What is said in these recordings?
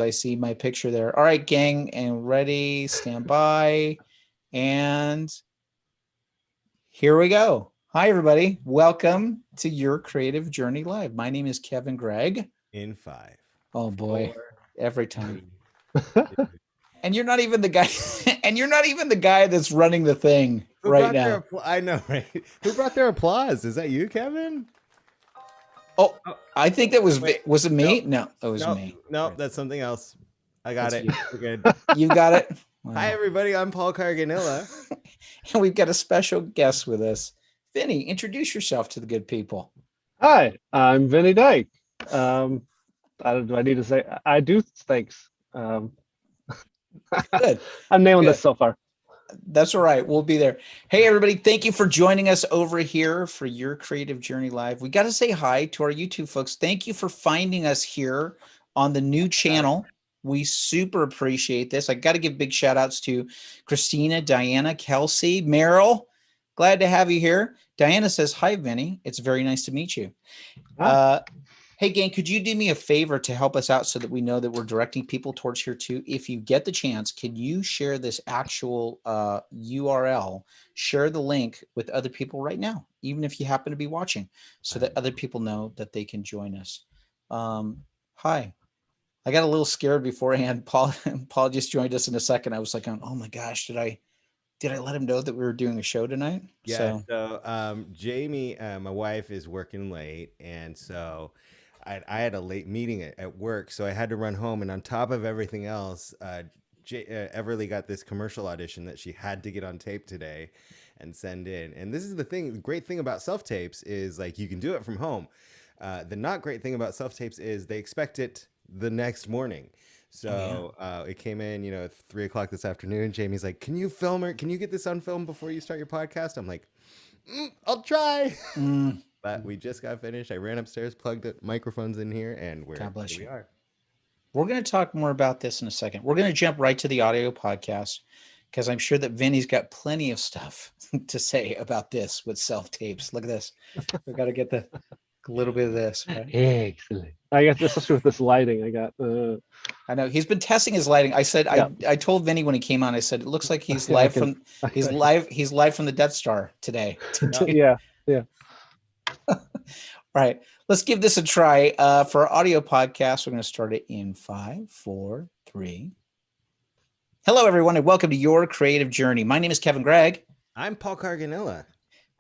I see my picture there. All right, gang, and ready, stand by, and here we go. Hi, everybody. Welcome to Your Creative Journey Live. My name is Kevin Gregg. In 5. Oh boy, 4, every time. 3, 2. And you're not even the guy. And you're not even the guy that's running the thing Who right brought now. their I know, right? Who brought their applause? Is that you, Kevin? Oh, I think that was. Wait, Was it me? no, No, it was me. no, that's something else. I got That's it. you. We're good. You got it. Wow. Hi, everybody. I'm Paul Carganilla. And we've got a special guest with us. Vinnie, introduce yourself to the good people. Hi, I'm Vinnie Duyck. Do I need to say I do? Thanks. Good. I'm nailing Good. this so far. That's all right. We'll be there. Hey, everybody. Thank you for joining us over here for Your Creative Journey Live. We got to say hi to our YouTube folks. Thank you for finding us here on the new channel. We super appreciate this. I got to give big shout outs to Christina, Diana, Kelsey, Meryl. Glad to have you here. Diana says, hi, Vinnie. It's very nice to meet you. Hey, gang, could you do me a favor to help us out so that we know that we're directing people towards here too? If you get the chance, can you share this actual URL, share the link with other people right now, even if you happen to be watching, so that other people know that they can join us. Hi. I got a little scared beforehand. Paul just joined us in a second. I was like, oh my gosh, did I let him know that we were doing a show tonight? Yeah. So Jamie, my wife, is working late, and so I had a late meeting at work, so I had to run home. And on top of everything else, Everly got this commercial audition that she had to get on tape today and send in. And this is the thing. The great thing about self-tapes is like you can do it from home. The not great thing about self-tapes is they expect it the next morning. So it came in, at 3 o'clock this afternoon. Jamie's like, can you film it? Can you get this on film before you start your podcast? I'm like, I'll try. But we just got finished. I ran upstairs, plugged the microphones in here, and we are. We're going to talk more about this in a second. We're going to jump right to the audio podcast because I'm sure that Vinny's got plenty of stuff to say about this with self-tapes. Look at this. We've got to get a little bit of this. Right? Excellent. I guess especially with this lighting, I know he's been testing his lighting. I said, I told Vinny when he came on, I said, it looks like he's live from he's live from the Death Star today. Yeah. All right, let's give this a try. For our audio podcast, we're going to start it in 5, 4, 3. Hello, everyone, and welcome to Your Creative Journey. My name is Kevin Gregg. I'm Paul Carganilla.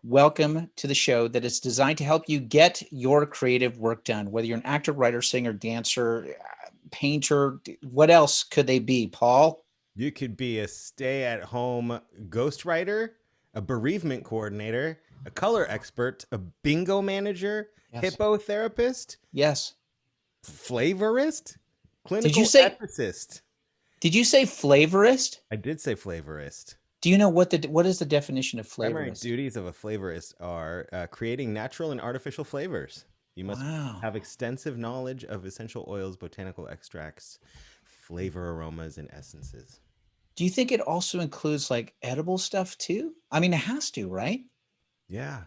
Welcome to the show that is designed to help you get your creative work done, whether you're an actor, writer, singer, dancer, painter. What else could they be, Paul? You could be a stay-at-home ghostwriter, a bereavement coordinator, a color expert, a bingo manager, hippotherapist, flavorist, clinical ethicist. Did you say flavorist? I did say flavorist. Do you know what is the definition of flavorist? Primary duties of a flavorist are creating natural and artificial flavors. You must have extensive knowledge of essential oils, botanical extracts, flavor aromas, and essences. Do you think it also includes like edible stuff too? I mean, it has to, right? Yeah.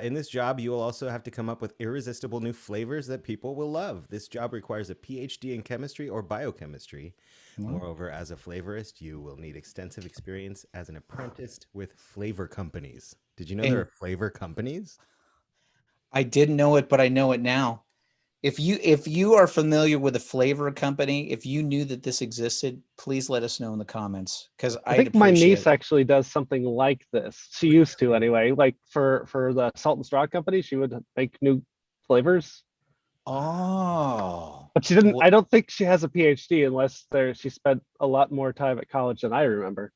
In this job, you will also have to come up with irresistible new flavors that people will love. This job requires a PhD in chemistry or biochemistry. Moreover, as a flavorist, you will need extensive experience as an apprentice with flavor companies. Did you know there are flavor companies? I didn't know it, but I know it now. If you are familiar with a flavor company, if you knew that this existed, please let us know in the comments, because I think my niece actually does something like this. She used to anyway. Like for the Salt and Straw Company, she would make new flavors. Oh, but she didn't. I don't think she has a PhD unless she spent a lot more time at college than I remember.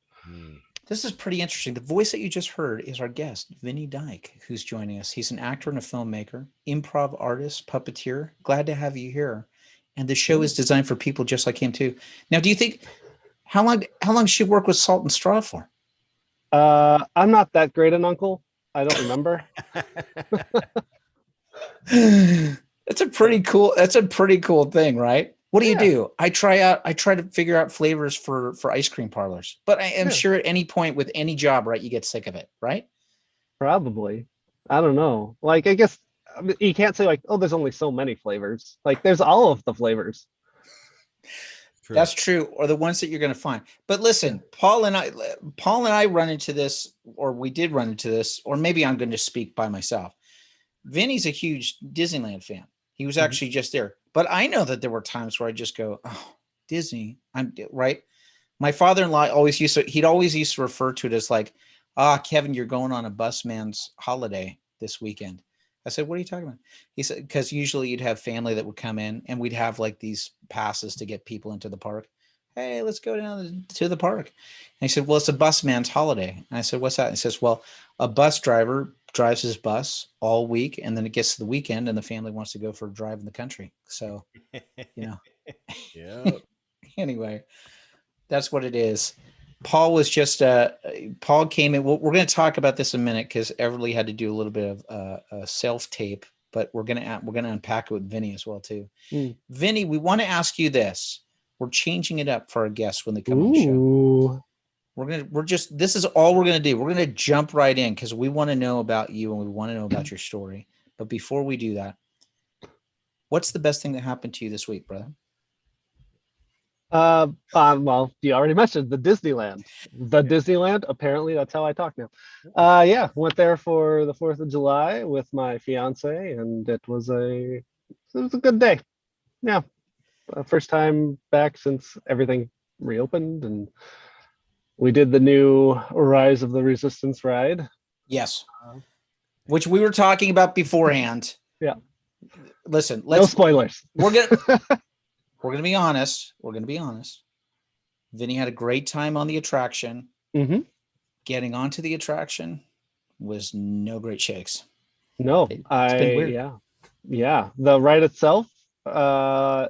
This is pretty interesting. The voice that you just heard is our guest, Vinnie Duyck, who's joining us. He's an actor and a filmmaker, improv artist, puppeteer. Glad to have you here. And the show is designed for people just like him too. Now, do you think how long did she work with Salt and Straw for? I'm not that great an uncle. I don't remember. That's a pretty cool thing, right? What do you do? I try to figure out flavors for ice cream parlors, but I am sure at any point with any job, right, you get sick of it, right? Probably. I don't know. Like, I guess you can't say like, oh, there's only so many flavors. Like, there's all of the flavors. True. That's true, or the ones that you're going to find. But listen, Paul and I run into this, or we did run into this, or maybe I'm going to speak by myself. Vinny's a huge Disneyland fan. He was actually just there. But I know that there were times where I just go, oh, Disney, I'm right. My father-in-law always used to refer to it as like, Kevin, you're going on a busman's holiday this weekend. I said, what are you talking about? He said, because usually you'd have family that would come in and we'd have like these passes to get people into the park. Hey, let's go down to the park. And he said, well, it's a busman's holiday. And I said, what's that? And he says, well, a bus driver drives his bus all week, and then it gets to the weekend and the family wants to go for a drive in the country. So, Yeah. Anyway, that's what it is. Paul was just Paul came in. We're going to talk about this in a minute because Everly had to do a little bit of self tape, but we're going to unpack it with Vinny as well too. Vinny, we want to ask you this. We're changing it up for our guests when they come on the show. This is all we're going to do. We're going to jump right in because we want to know about you and we want to know about your story. But before we do that, what's the best thing that happened to you this week, brother? Well, you already mentioned the Disneyland. Disneyland, apparently that's how I talk now. Went there for the 4th of July with my fiance, and it was a good day. Yeah. First time back since everything reopened, and we did the new Rise of the Resistance ride. Yes. Which we were talking about beforehand. Yeah. Listen, no spoilers. We're going to be honest. Vinny had a great time on the attraction. Getting onto the attraction was no great shakes. No, it's been weird. Yeah. The ride itself, A+.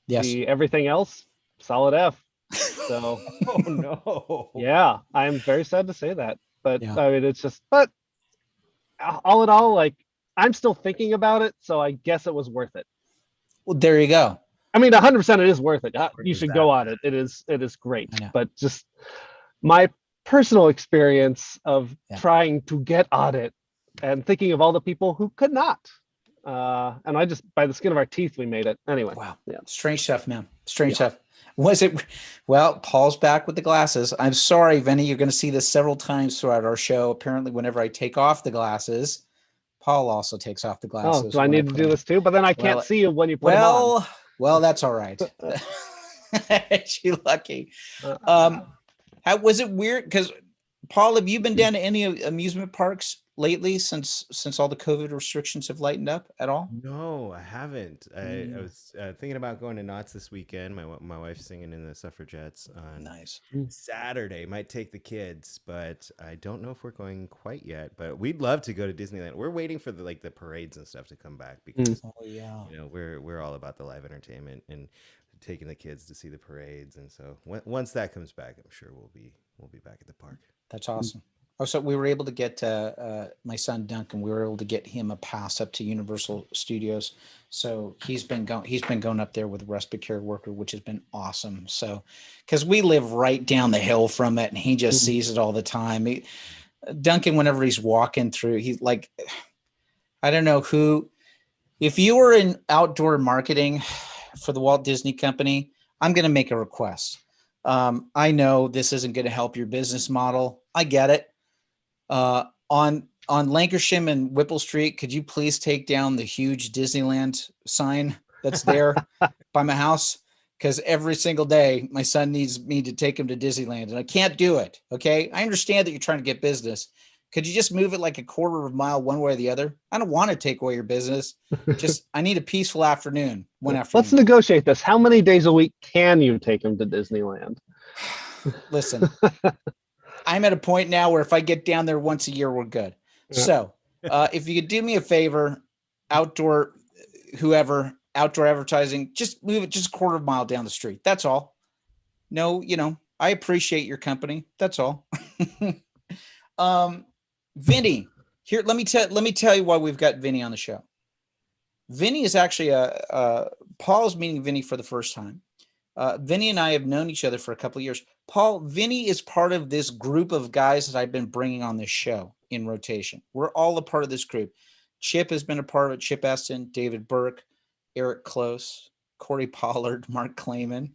Yes. The everything else, solid F. So, oh no. Yeah, I'm very sad to say that, but I mean, it's just. But all in all, like, I'm still thinking about it, so I guess it was worth it. Well, there you go. I mean, 100% it is worth it. You should go on it. It is great. But just my personal experience of trying to get on it and thinking of all the people who could not. And I just, by the skin of our teeth, we made it. Anyway. Wow. Yeah. Strange stuff, man. Strange stuff. Was it? Well, Paul's back with the glasses. I'm sorry, Vinny. You're going to see this several times throughout our show. Apparently, whenever I take off the glasses, Paul also takes off the glasses. Oh, do I need to do this too? But then I can't see you when you put them on. Well, that's all right. You're lucky. How was it weird? Because Paul, have you been down to any amusement parks lately since all the COVID restrictions have lightened up at all? No, I haven't. I was thinking about going to Knott's this weekend. My wife's singing in the Suffragettes on Saturday. Might take the kids, but I don't know if we're going quite yet. But we'd love to go to Disneyland. We're waiting for the parades and stuff to come back because we're all about the live entertainment and taking the kids to see the parades. And so once that comes back, I'm sure we'll be back at the park. That's awesome. Oh, so we were able to get my son Duncan. We were able to get him a pass up to Universal Studios. So he's been going up there with a respite care worker, which has been awesome. So, because we live right down the hill from it, and he just sees it all the time. Duncan, whenever he's walking through, he's like, I don't know who. If you were in outdoor marketing for the Walt Disney Company, I'm going to make a request. I know this isn't going to help your business model. I get it. On Lancashire and Whipple Street, could you please take down the huge Disneyland sign that's there by my house? Because every single day my son needs me to take him to Disneyland and I can't do it. Okay. I understand that you're trying to get business. Could you just move it like a quarter of a mile one way or the other? I don't want to take away your business. I need a peaceful afternoon. Let's negotiate this. How many days a week can you take him to Disneyland? Listen, I'm at a point now where if I get down there once a year, we're good. Yeah. So if you could do me a favor, outdoor advertising, just move it just a quarter of a mile down the street. That's all. No, I appreciate your company. That's all. Vinny, here, let me tell you why we've got Vinny on the show. Vinny is actually Paul's meeting Vinny for the first time. Vinny and I have known each other for a couple of years. Paul, Vinny is part of this group of guys that I've been bringing on this show in rotation. We're all a part of this group. Chip has been a part of it. Chip Eston, David Burke, Eric Close, Corey Pollard, Mark Clayman,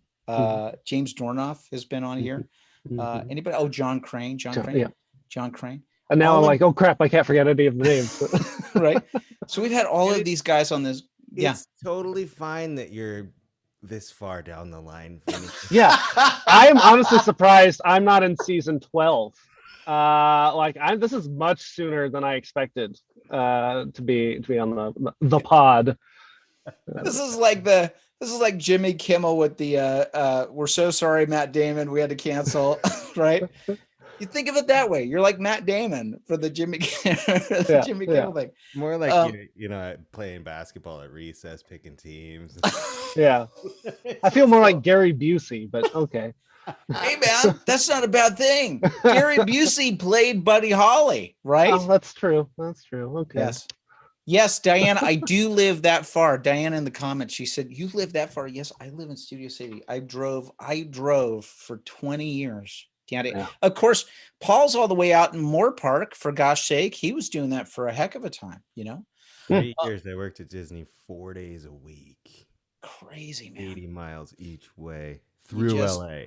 James Dornoff has been on here. Anybody? Oh, John Crane. John Crane. And now I'm like, oh crap, I can't forget any of the names. Right. So we've had all of these guys on this. It's totally fine that you're this far down the line, Vinnie. Yeah. I am honestly surprised I'm not in season 12. This is much sooner than I expected to be on the pod. This is like Jimmy Kimmel with the we're so sorry, Matt Damon, we had to cancel. Right. You think of it that way. You're like Matt Damon for the Jimmy Kimmel thing. More like playing basketball at recess, picking teams. Yeah. I feel more like Gary Busey, but okay. Hey man, that's not a bad thing. Gary Busey played Buddy Holly, right? Oh, that's true. That's true. Okay. Yes, Diana, I do live that far. Diana in the comments, she said, "You live that far?" Yes, I live in Studio City. I drove for 20 years. Yeah. Of course, Paul's all the way out in Moore Park, for gosh sake. He was doing that for a heck of a time, 3 years I worked at Disney 4 days a week. Crazy, man. 80 miles each way through LA.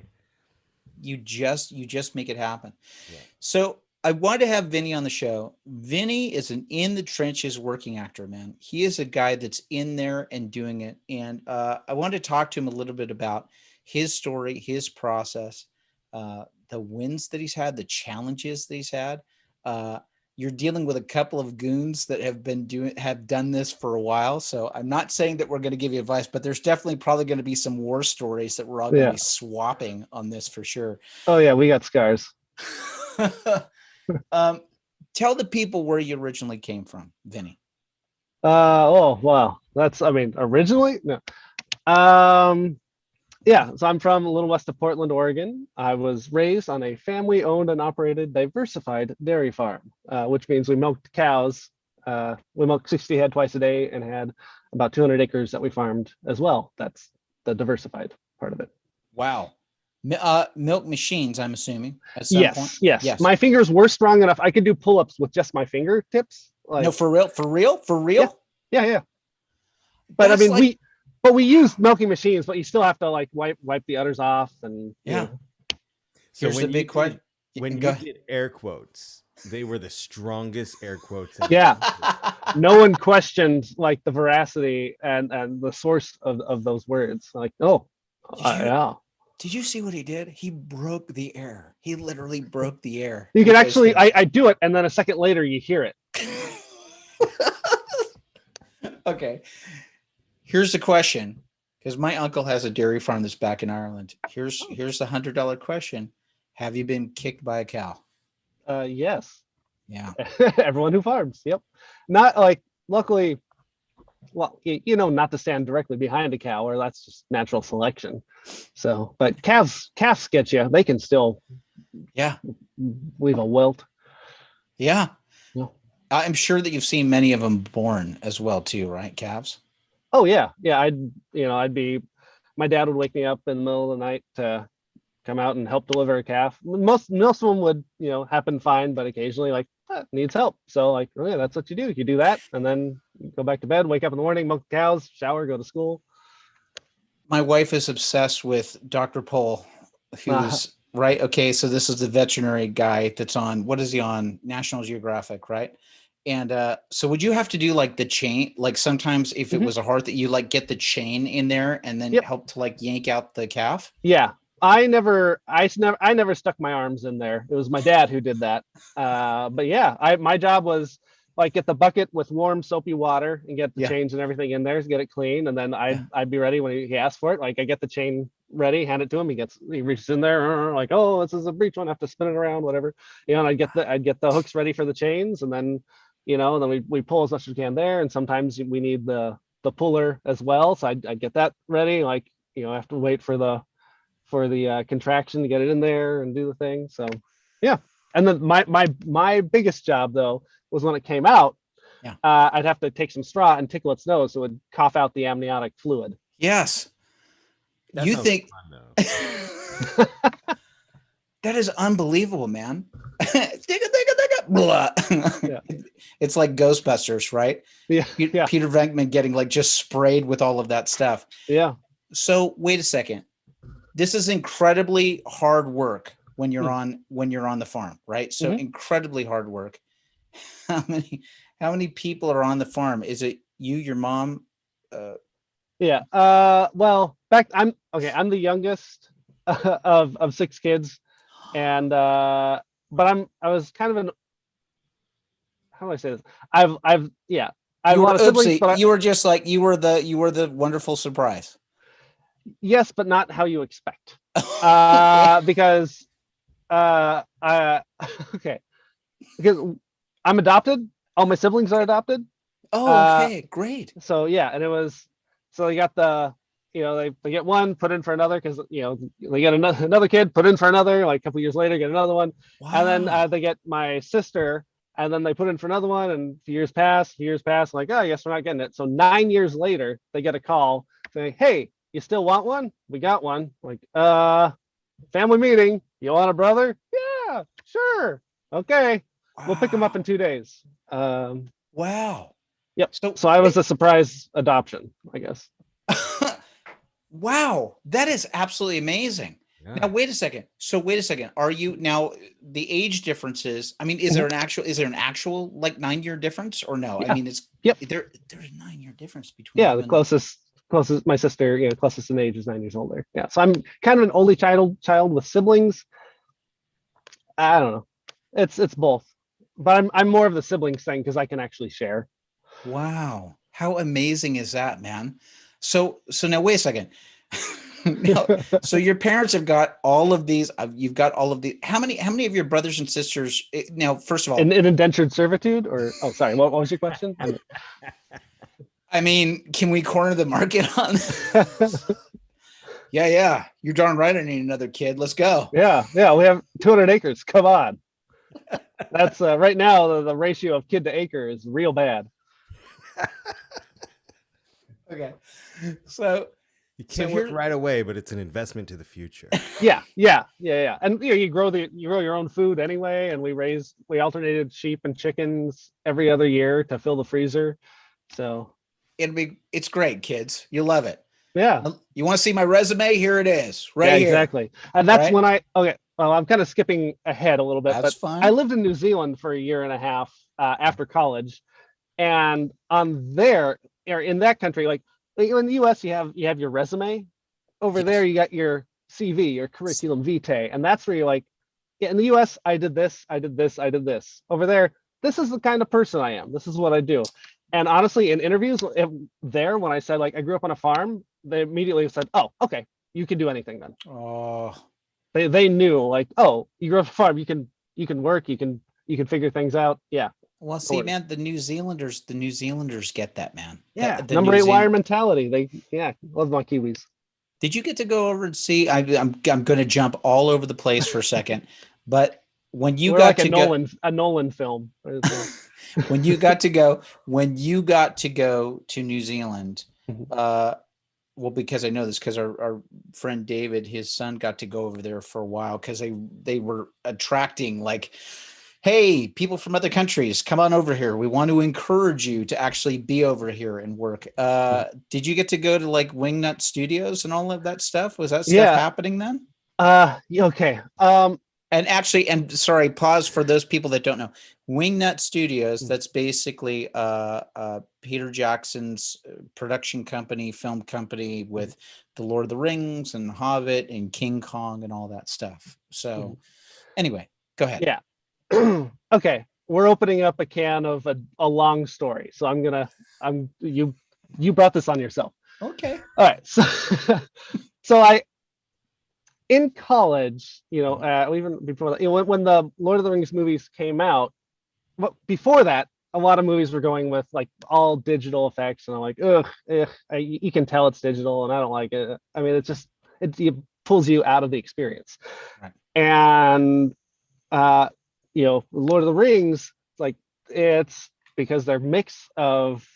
You just make it happen. Yeah. So I wanted to have Vinnie on the show. Vinnie is an in the trenches working actor, man. He is a guy that's in there and doing it. And I wanted to talk to him a little bit about his story, his process, the wins that he's had, the challenges that he's had. You're dealing with a couple of goons that have done this for a while. So I'm not saying that we're going to give you advice, but there's definitely probably going to be some war stories that we're all going to be swapping on this for sure. Oh yeah, we got scars. Tell the people where you originally came from, Vinnie. Oh wow, originally no. Yeah, so I'm from a little west of Portland, Oregon. I was raised on a family-owned and operated diversified dairy farm, which means we milked cows. We milked 60 head twice a day and had about 200 acres that we farmed as well. That's the diversified part of it. Wow. Milk machines, I'm assuming. At some point? Yes. My fingers were strong enough. I could do pull-ups with just my fingertips. No, for real? Yeah. But But we use milking machines, but you still have to wipe the udders off and So here's the big question. When you did air quotes, they were the strongest air quotes. No one questioned the veracity and the source of those words. Did you see what he did? He broke the air. He literally broke the air. You can actually, I do it, and then a second later you hear it. Okay. Here's the question, because my uncle has a dairy farm that's back in Ireland. Here's the $100 question. Have you been kicked by a cow? Yes. Yeah. Everyone who farms. Yep. Not luckily, not to stand directly behind a cow, or that's just natural selection. So, but calves get you. They can still leave a welt. Yeah. I'm sure that you've seen many of them born as well too, right? Calves. Oh yeah. My dad would wake me up in the middle of the night to come out and help deliver a calf. Most of them would, happen fine, but occasionally needs help. So that's what you do. You do that and then you go back to bed, wake up in the morning, milk the cows, shower, go to school. My wife is obsessed with Dr. Paul, who's right. Okay. So this is the veterinary guy that's on, what is he on? National Geographic, right? And so would you have to do the chain, sometimes if it was a heart that you get the chain in there and then help to yank out the calf? Yeah. I never stuck my arms in there. It was my dad who did that. But yeah, my job was get the bucket with warm soapy water and get the chains and everything in there to get it clean. And then I'd be ready when he asked for it. I get the chain ready, hand it to him. He reaches in there oh, this is a breech one. I have to spin it around, whatever. And I'd get the hooks ready for the chains, and then then we pull as much as we can there. And sometimes we need the puller as well. So I'd get that ready. I have to wait for the contraction to get it in there and do the thing. So yeah. And then my biggest job though was when it came out, I'd have to take some straw and tickle its nose so it would cough out the amniotic fluid. Yes. That you think fun, that is unbelievable, man. Blah. It's like Ghostbusters, right? Yeah. Peter Venkman getting just sprayed with all of that stuff. Yeah. So wait a second. This is incredibly hard work when you're on the farm, right? So incredibly hard work. How many people are on the farm? Is it you, your mom? Yeah. Well, I'm the youngest of 6 kids, and but I was kind of an, how do I say this? I've yeah. I have a lot of siblings, but you were just like you were the wonderful surprise. Yes, but not how you expect. Okay. Because okay, because I'm adopted. All my siblings are adopted. Oh, okay, great. So yeah, and it was, so they got the, they get one, put in for another, because they get another kid, put in for another, like a couple years later get another one. Wow. And then they get my sister, and then they put in for another one, and years pass, like, oh, I guess we're not getting it. So 9 years later they get a call saying, hey, you still want one? We got one. Like, family meeting, you want a brother? Yeah, sure, okay. Wow. We'll pick him up in 2 days. Wow. Yep. So I was a surprise adoption, I guess. Wow, that is absolutely amazing. Yeah. Now wait a second. Are you now the age differences? I mean, is there an actual like 9-year difference or no? Yeah. I mean, there's a 9-year difference between. Yeah, the closest my sister, closest in age is 9 years older. Yeah, so I'm kind of an only child with siblings. I don't know. It's both, but I'm more of the siblings thing because I can actually share. Wow, how amazing is that, man? So now wait a second. So your parents have got all of these. You've got all of the. How many of your brothers and sisters? Now, first of all, in indentured servitude, or sorry, what was your question? I mean, can we corner the market on this? Yeah. You're darn right. I need another kid. Let's go. Yeah. We have 200 acres. Come on. That's right now the ratio of kid to acre is real bad. Okay. So you can't work right away, but it's an investment to the future. Yeah. And you grow your own food anyway. And we alternated sheep and chickens every other year to fill the freezer. So it's great, kids. You love it. Yeah. You want to see my resume? Here it is, right here. Exactly. And that's when well, I'm kind of skipping ahead a little bit. That's but fine. I lived in New Zealand for a year and a half after college, and in that country, like in the U.S., you have your resume. Over there, you got your CV, your curriculum vitae, and that's where you're like, in the U.S., I did this. Over there, this is the kind of person I am. This is what I do. And honestly, in interviews there, when I said like I grew up on a farm, they immediately said, "Oh, okay, you can do anything then." Oh, they knew like, "Oh, you grew up on a farm, you can work, you can figure things out." Yeah. Well, see, man, the New Zealanders get that, man. Yeah, the number 8 wire mentality. Love my Kiwis. Did you get to go over and see? I'm going to jump all over the place for a second, but when you got to go, a Nolan film. when you got to go to New Zealand, well, because I know this because our friend David, his son, got to go over there for a while because they were attracting like, hey, people from other countries, come on over here. We want to encourage you to actually be over here and work. Did you get to go to like Wingnut Studios and all of that stuff? Was that stuff happening then? Okay. And sorry, pause for those people that don't know. Wingnut Studios, that's basically Peter Jackson's production company, film company with The Lord of the Rings and Hobbit and King Kong and all that stuff. So anyway, go ahead. Yeah. Okay. We're opening up a can of a long story. So you brought this on yourself. Okay. All right. So in college, even before that, when the Lord of the Rings movies came out, before that, a lot of movies were going with like all digital effects, and I'm like, you can tell it's digital, and I don't like it. I mean, it pulls you out of the experience. Right. And Lord of the Rings, it's because they're mix of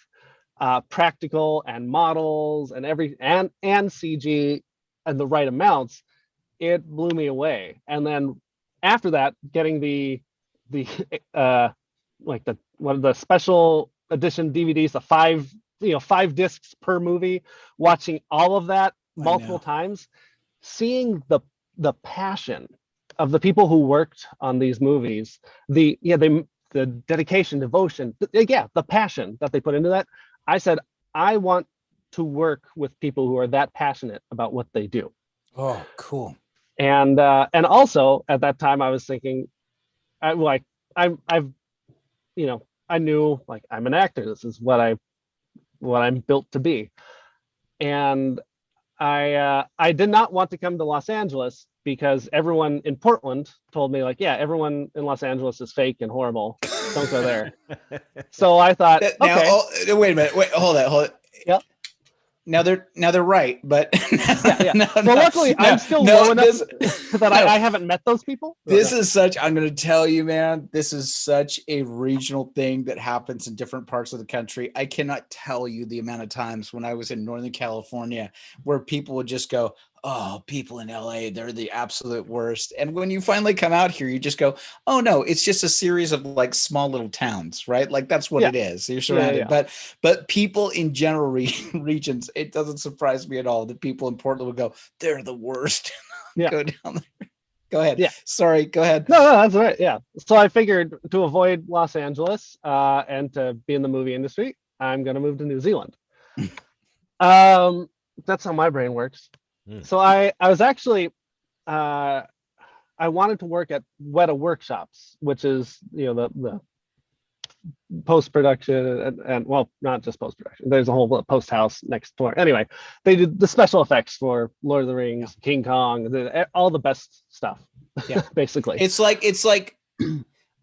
practical and models and and CG and the right amounts. It blew me away. And then after that, getting the special edition DVDs, the 5 discs per movie, watching all of that multiple times, seeing the passion of the people who worked on these movies, the dedication, devotion, the passion that they put into that. I said, I want to work with people who are that passionate about what they do. Oh, cool. And also at that time I was thinking, I knew, like, I'm an actor. This is what I'm built to be. And I did not want to come to Los Angeles because everyone in Portland told me, like, yeah, everyone in Los Angeles is fake and horrible. Don't go there. So I thought, now, okay. Wait a minute. Wait, hold it. Yep. Now they're right, but Luckily, I'm still low enough that I haven't met those people. This is such, I'm going to tell you, man, this is such a regional thing that happens in different parts of the country. I cannot tell you the amount of times when I was in Northern California where people would just go, oh, people in LA, they're the absolute worst. And when you finally come out here, you just go, oh no, it's just a series of like small little towns, right? Like that's what it is. You're surrounded. But people in general regions, it doesn't surprise me at all that people in Portland would go, they're the worst. Go down there. Go ahead. Yeah. Sorry. Go ahead. No, that's all right. Yeah. So I figured to avoid Los Angeles and to be in the movie industry, I'm going to move to New Zealand. That's how my brain works. So I was actually, I wanted to work at Weta Workshops, which is, the post-production and well, not just post-production. There's a whole post house next door. Anyway, they did the special effects for Lord of the Rings, King Kong, all the best stuff. Yeah, basically. It's like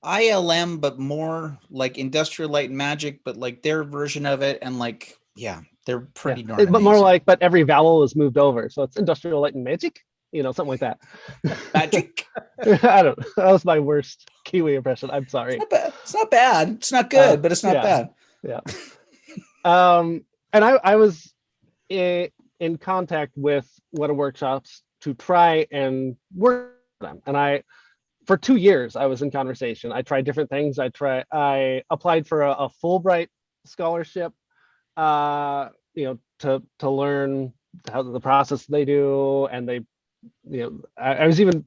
ILM, but more like Industrial Light and Magic, but like their version of it, and like they're pretty darn amazing. But more like, but every vowel is moved over, so it's Industrial Light and Magic, something like that. Magic. I don't know. That was my worst Kiwi impression. I'm sorry. It's not bad. It's not good, but it's not bad. Yeah. And I was in contact with Weta Workshops to try and work with them, and for 2 years I was in conversation. I tried different things. I applied for a Fulbright scholarship, to learn how the process they do, and they, I was even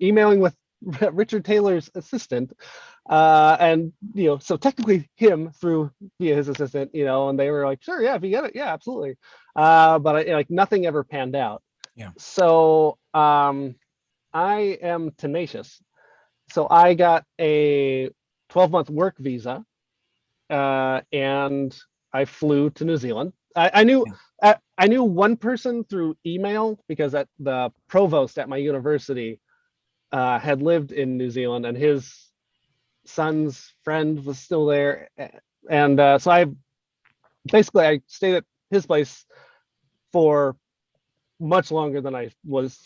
emailing with Richard Taylor's assistant, and so technically him via his assistant, and they were like, sure, yeah, if you get it, yeah, absolutely, but nothing ever panned out. Yeah. So I am tenacious, so I got a 12-month work visa, and I flew to New Zealand. I knew one person through email because the provost at my university had lived in New Zealand, and his son's friend was still there, and so I stayed at his place for much longer than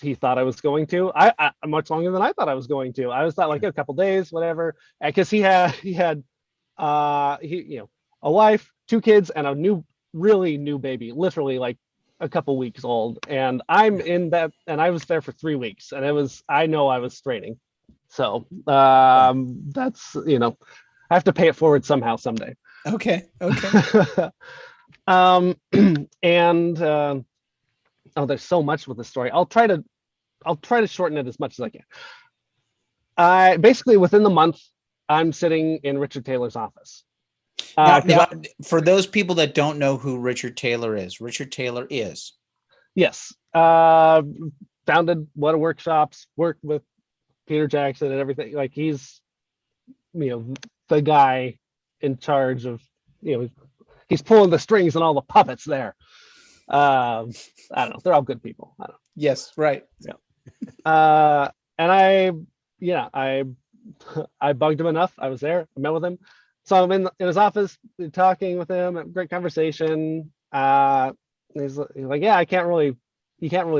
he thought I was going to. I much longer than I thought I was going to. I was thought like a couple days, whatever, because he had a wife, 2 kids, and a really new baby, literally like a couple weeks old. And I'm in that, and I was there for 3 weeks, and I know I was straining. So that's, I have to pay it forward somehow someday. Okay. And there's so much with the story. I'll try to shorten it as much as I can. Basically within the month, I'm sitting in Richard Taylor's office. Now, for those people that don't know who Richard Taylor is, yes, founded Weta Workshops, worked with Peter Jackson and everything. Like, he's the guy in charge of, he's pulling the strings and all the puppets there. I don't know, they're all good people. I don't know. Yes, right. Yeah. And I bugged him enough. I was there, I met with him. So I'm in his office talking with him, great conversation. He's like, yeah, you can't really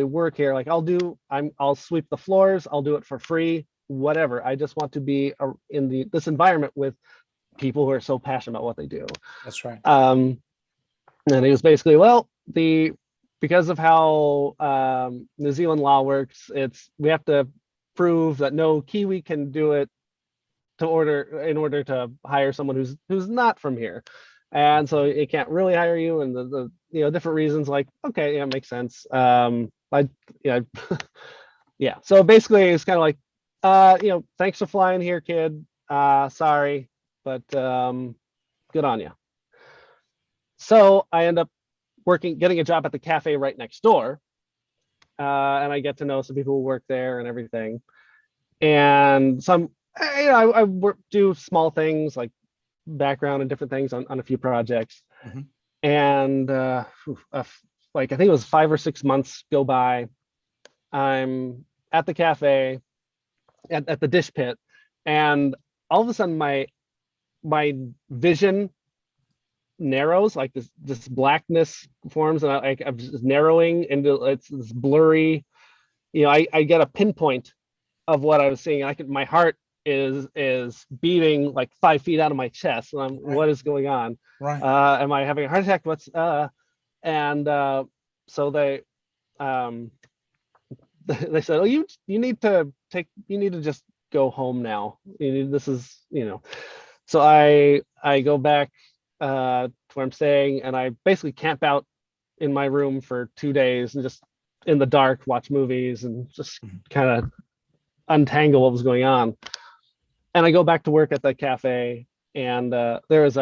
work here. Like, I'll sweep the floors. I'll do it for free, whatever. I just want to be in this environment with people who are so passionate about what they do. That's right. And he was basically, because of how New Zealand law works, we have to prove that no Kiwi can do it in order to hire someone who's not from here. and so it can't really hire you, and the different reasons, like, okay, yeah, it makes sense. Yeah, yeah. So basically, it's kind of like, thanks for flying here, kid. Sorry, but good on you. So I end up getting a job at the cafe right next door, and I get to know some people who work there and everything. And some, I do small things like background and different things on a few projects. Mm-hmm. And like I think it was 5 or 6 months go by. I'm at the cafe at the dish pit, and all of a sudden my vision narrows, like this blackness forms, and I'm just narrowing into it's this blurry. I get a pinpoint of what I was seeing. My heart is beating like 5 feet out of my chest, and Right. What is going on? Right. Am I having a heart attack? So they they said, oh, you need to just go home now. So I go back to where I'm staying, and I basically camp out in my room for 2 days and just in the dark watch movies and just kind of untangle what was going on. And I go back to work at the cafe, and there was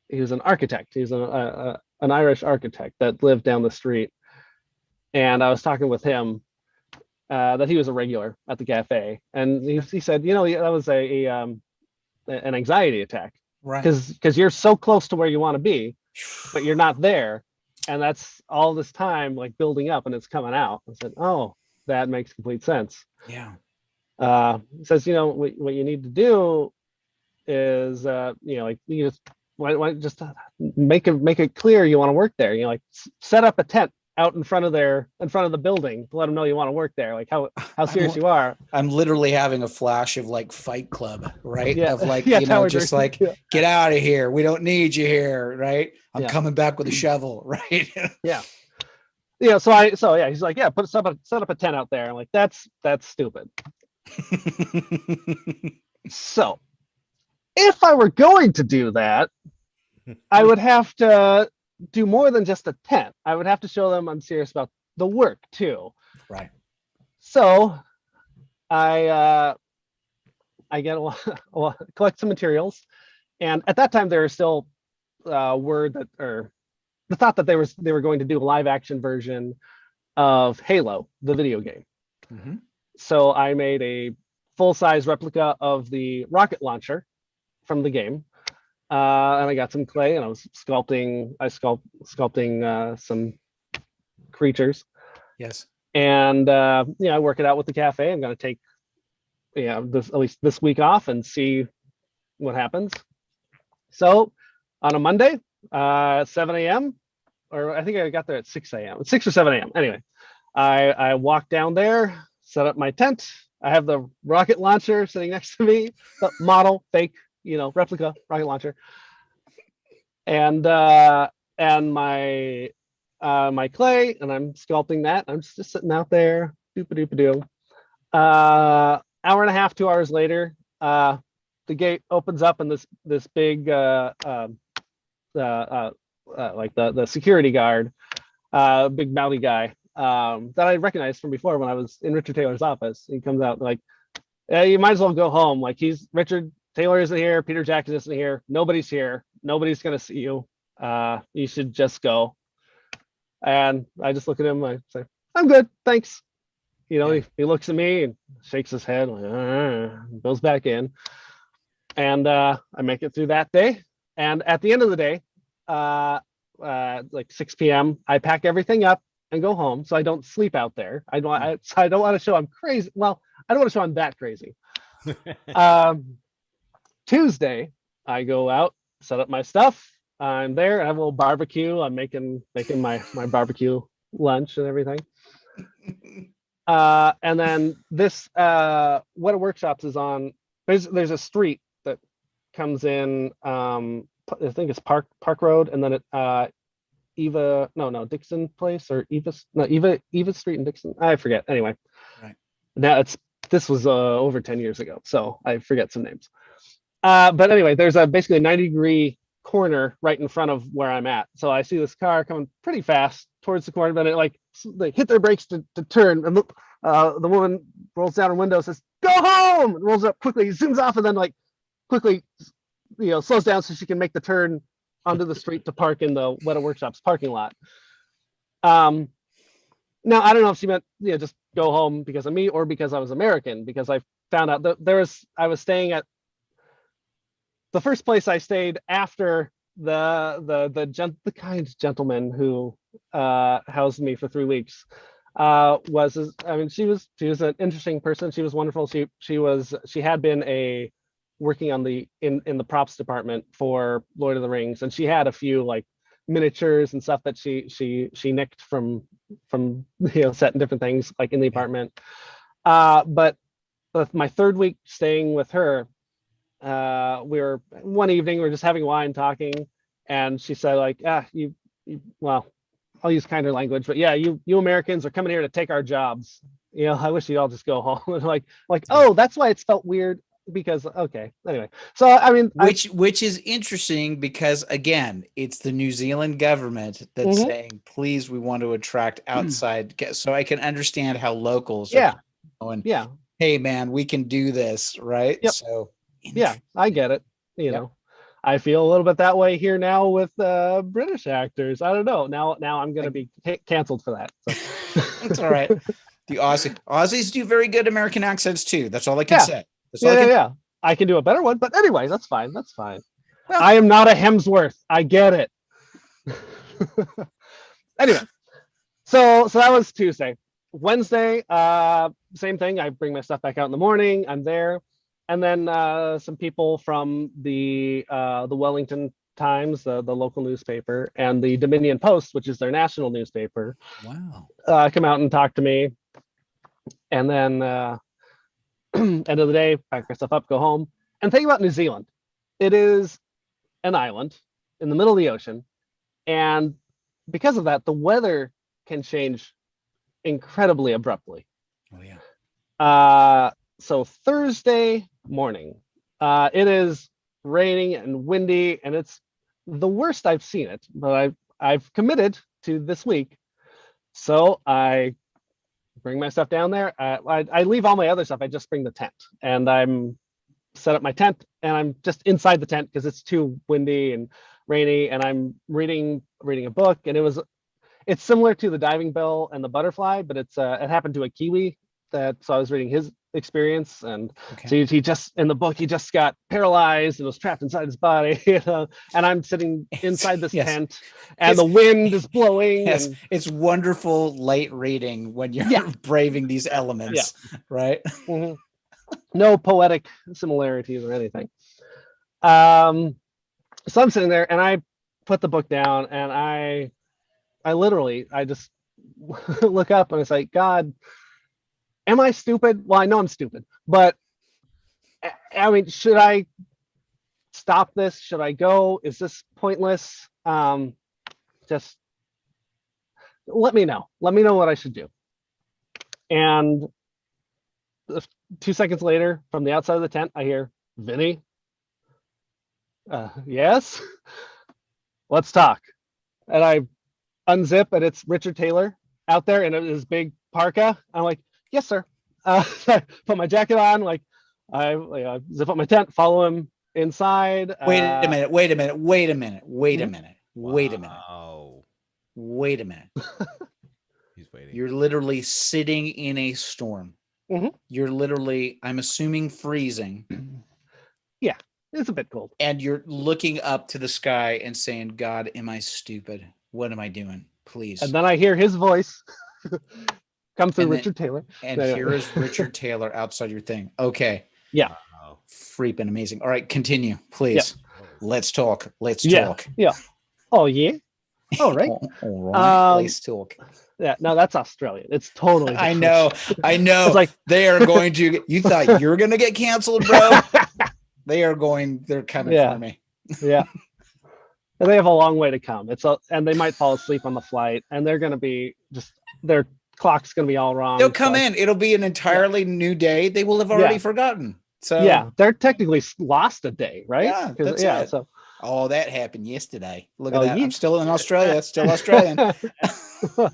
he was an architect. He's an Irish architect that lived down the street, and I was talking with him that he was a regular at the cafe, and he said, that was an anxiety attack, Right. Because you're so close to where you want to be, but you're not there, and that's all this time like building up, and it's coming out. I said, oh, that makes complete sense. Yeah. He says, what you need to do is, like you just why just make it clear you want to work there. Like set up a tent out in front of the building to let them know you want to work there. Like how serious you are. I'm literally having a flash of like Fight Club, right? Yeah. Of like, Tower just Durst. like, get out of here. We don't need you here, right? I'm Yeah. coming back with a shovel, right? Yeah. Yeah. So he's like, yeah, set up a tent out there. I'm like, that's stupid. So if I were going to do that, I would have to do more than just a tent. I would have to show them I'm serious about the work too. Right. So I get collect some materials, and at that time there was still the thought that they were going to do a live action version of Halo, the video game. Mm-hmm. So I made a full-size replica of the rocket launcher from the game, and I got some clay, and I was sculpting some creatures. Yes. And I work it out with the cafe. I'm going to take at least this week off and see what happens. So on a Monday, 7 a.m., or I think I got there at 6 a.m. 6 or 7 a.m. Anyway, I walked down there, set up my tent. I have the rocket launcher sitting next to me, the model, fake, replica rocket launcher, and my clay, and I'm sculpting that. I'm just sitting out there, doop-a-doop-a-doo. Hour and a half, 2 hours later, the gate opens up, and this big like the security guard, big mouthy guy, that I recognized from before when I was in Richard Taylor's office. He comes out like, you might as well go home. Like, Richard Taylor isn't here, Peter Jackson isn't here, nobody's here, nobody's gonna see you. You should just go. And I just look at him, I say, I'm good, thanks. He looks at me and shakes his head, like, goes back in. And I make it through that day. And at the end of the day, like 6 p.m., I pack everything up and go home, so I don't sleep out there. I don't want to show I'm crazy. Well, I don't want to show I'm that crazy. Tuesday, I go out, set up my stuff. I'm there. I have a little barbecue. I'm making my barbecue lunch and everything. And then this What a Workshops is on. There's a street that comes in. I think it's Park Road, and then Dixon Place, or Eva Street in Dixon. I forget. Anyway, right. Now this was over 10 years ago, so I forget some names. But anyway, there's a basically a 90-degree corner right in front of where I'm at. So I see this car coming pretty fast towards the corner, but it like they hit their brakes to turn, and the woman rolls down her window, says, "Go home!" and rolls up quickly, zooms off, and then like quickly, slows down so she can make the turn onto the street to park in the Weta Workshops parking lot. Now I don't know if she meant just go home because of me or because I was American, because I found out that I was staying at the first place I stayed after the kind gentleman who housed me for 3 weeks she was an interesting person. She was wonderful. She had been working on in the props department for Lord of the Rings, and she had a few like miniatures and stuff that she nicked from set in different things like in the apartment. But with my 3rd week staying with her, one evening we were just having wine talking, and she said like, well, I'll use kinder language, but yeah, you Americans are coming here to take our jobs. I wish you'd all just go home. And like, oh, that's why it's felt weird, because okay, anyway. So I mean, which is interesting, because again, it's the New Zealand government that's saying, please, we want to attract outside guests. So I can understand how locals are going, hey man, we can do this, right? Yep. So yeah, I get it. I feel a little bit that way here now with British actors. I don't know. Now I'm going to be canceled for that. So. It's all right. The Aussies do very good American accents too. That's all I can say. I can do a better one, but anyway, that's fine. That's fine. Well, I am not a Hemsworth. I get it. Anyway, so that was Tuesday. Wednesday, same thing. I bring my stuff back out in the morning. I'm there. And then some people from the Wellington Times, the local newspaper, and the Dominion Post, which is their national newspaper, come out and talk to me. And then end of the day, pack my stuff up, go home. And think about New Zealand. It is an island in the middle of the ocean. And because of that, the weather can change incredibly abruptly. Oh, yeah. So Thursday morning, it is raining and windy, and it's the worst I've seen it, but I've committed to this week. So I bring my stuff down there. I leave all my other stuff. I just bring the tent, and I'm set up my tent, and I'm just inside the tent because it's too windy and rainy, and I'm reading a book, and it's similar to The Diving Bell and The Butterfly, but it happened to a Kiwi so I was reading his experience, and so he just in the book he just got paralyzed and was trapped inside his body, and I'm sitting inside this tent, and the wind is blowing. Yes, and it's wonderful light reading when you're braving these elements, right? Mm-hmm. No poetic similarities or anything. So I'm sitting there, and I put the book down, and I just look up, and it's like, God, am I stupid? Well, I know I'm stupid, but I mean, should I stop this? Should I go? Is this pointless? Just let me know. Let me know what I should do. And 2 seconds later, from the outside of the tent, I hear, Vinny? Yes? Let's talk. And I unzip, and it's Richard Taylor out there in his big parka. I'm like, yes, sir. So I put my jacket on, like I zip up my tent, follow him inside. Wait a minute. He's waiting. You're literally sitting in a storm. Mm-hmm. You're literally, I'm assuming, freezing. Yeah, it's a bit cold. And you're looking up to the sky and saying, God, am I stupid? What am I doing? Please. And then I hear his voice come through Richard Taylor. And here is Richard Taylor outside your thing. Okay. Yeah. Wow. Freaking amazing. All right, continue, please. Yeah. Let's talk. Let's talk. Yeah. Oh, yeah. All right. All right. Let's talk. Yeah, no, that's Australian. It's totally different. I know. It's like they are going to, you thought you were going to get canceled, bro? They're coming for me. Yeah. And they have a long way to come. And they might fall asleep on the flight, and they're going to be their clock's going to be all wrong. They'll come in. It'll be an entirely new day. They will have already forgotten. So yeah, they're technically lost a day, right? yeah, that's yeah. it. So Oh, that happened yesterday. Look at oh, that. I'm still in Australia. Still Australian. So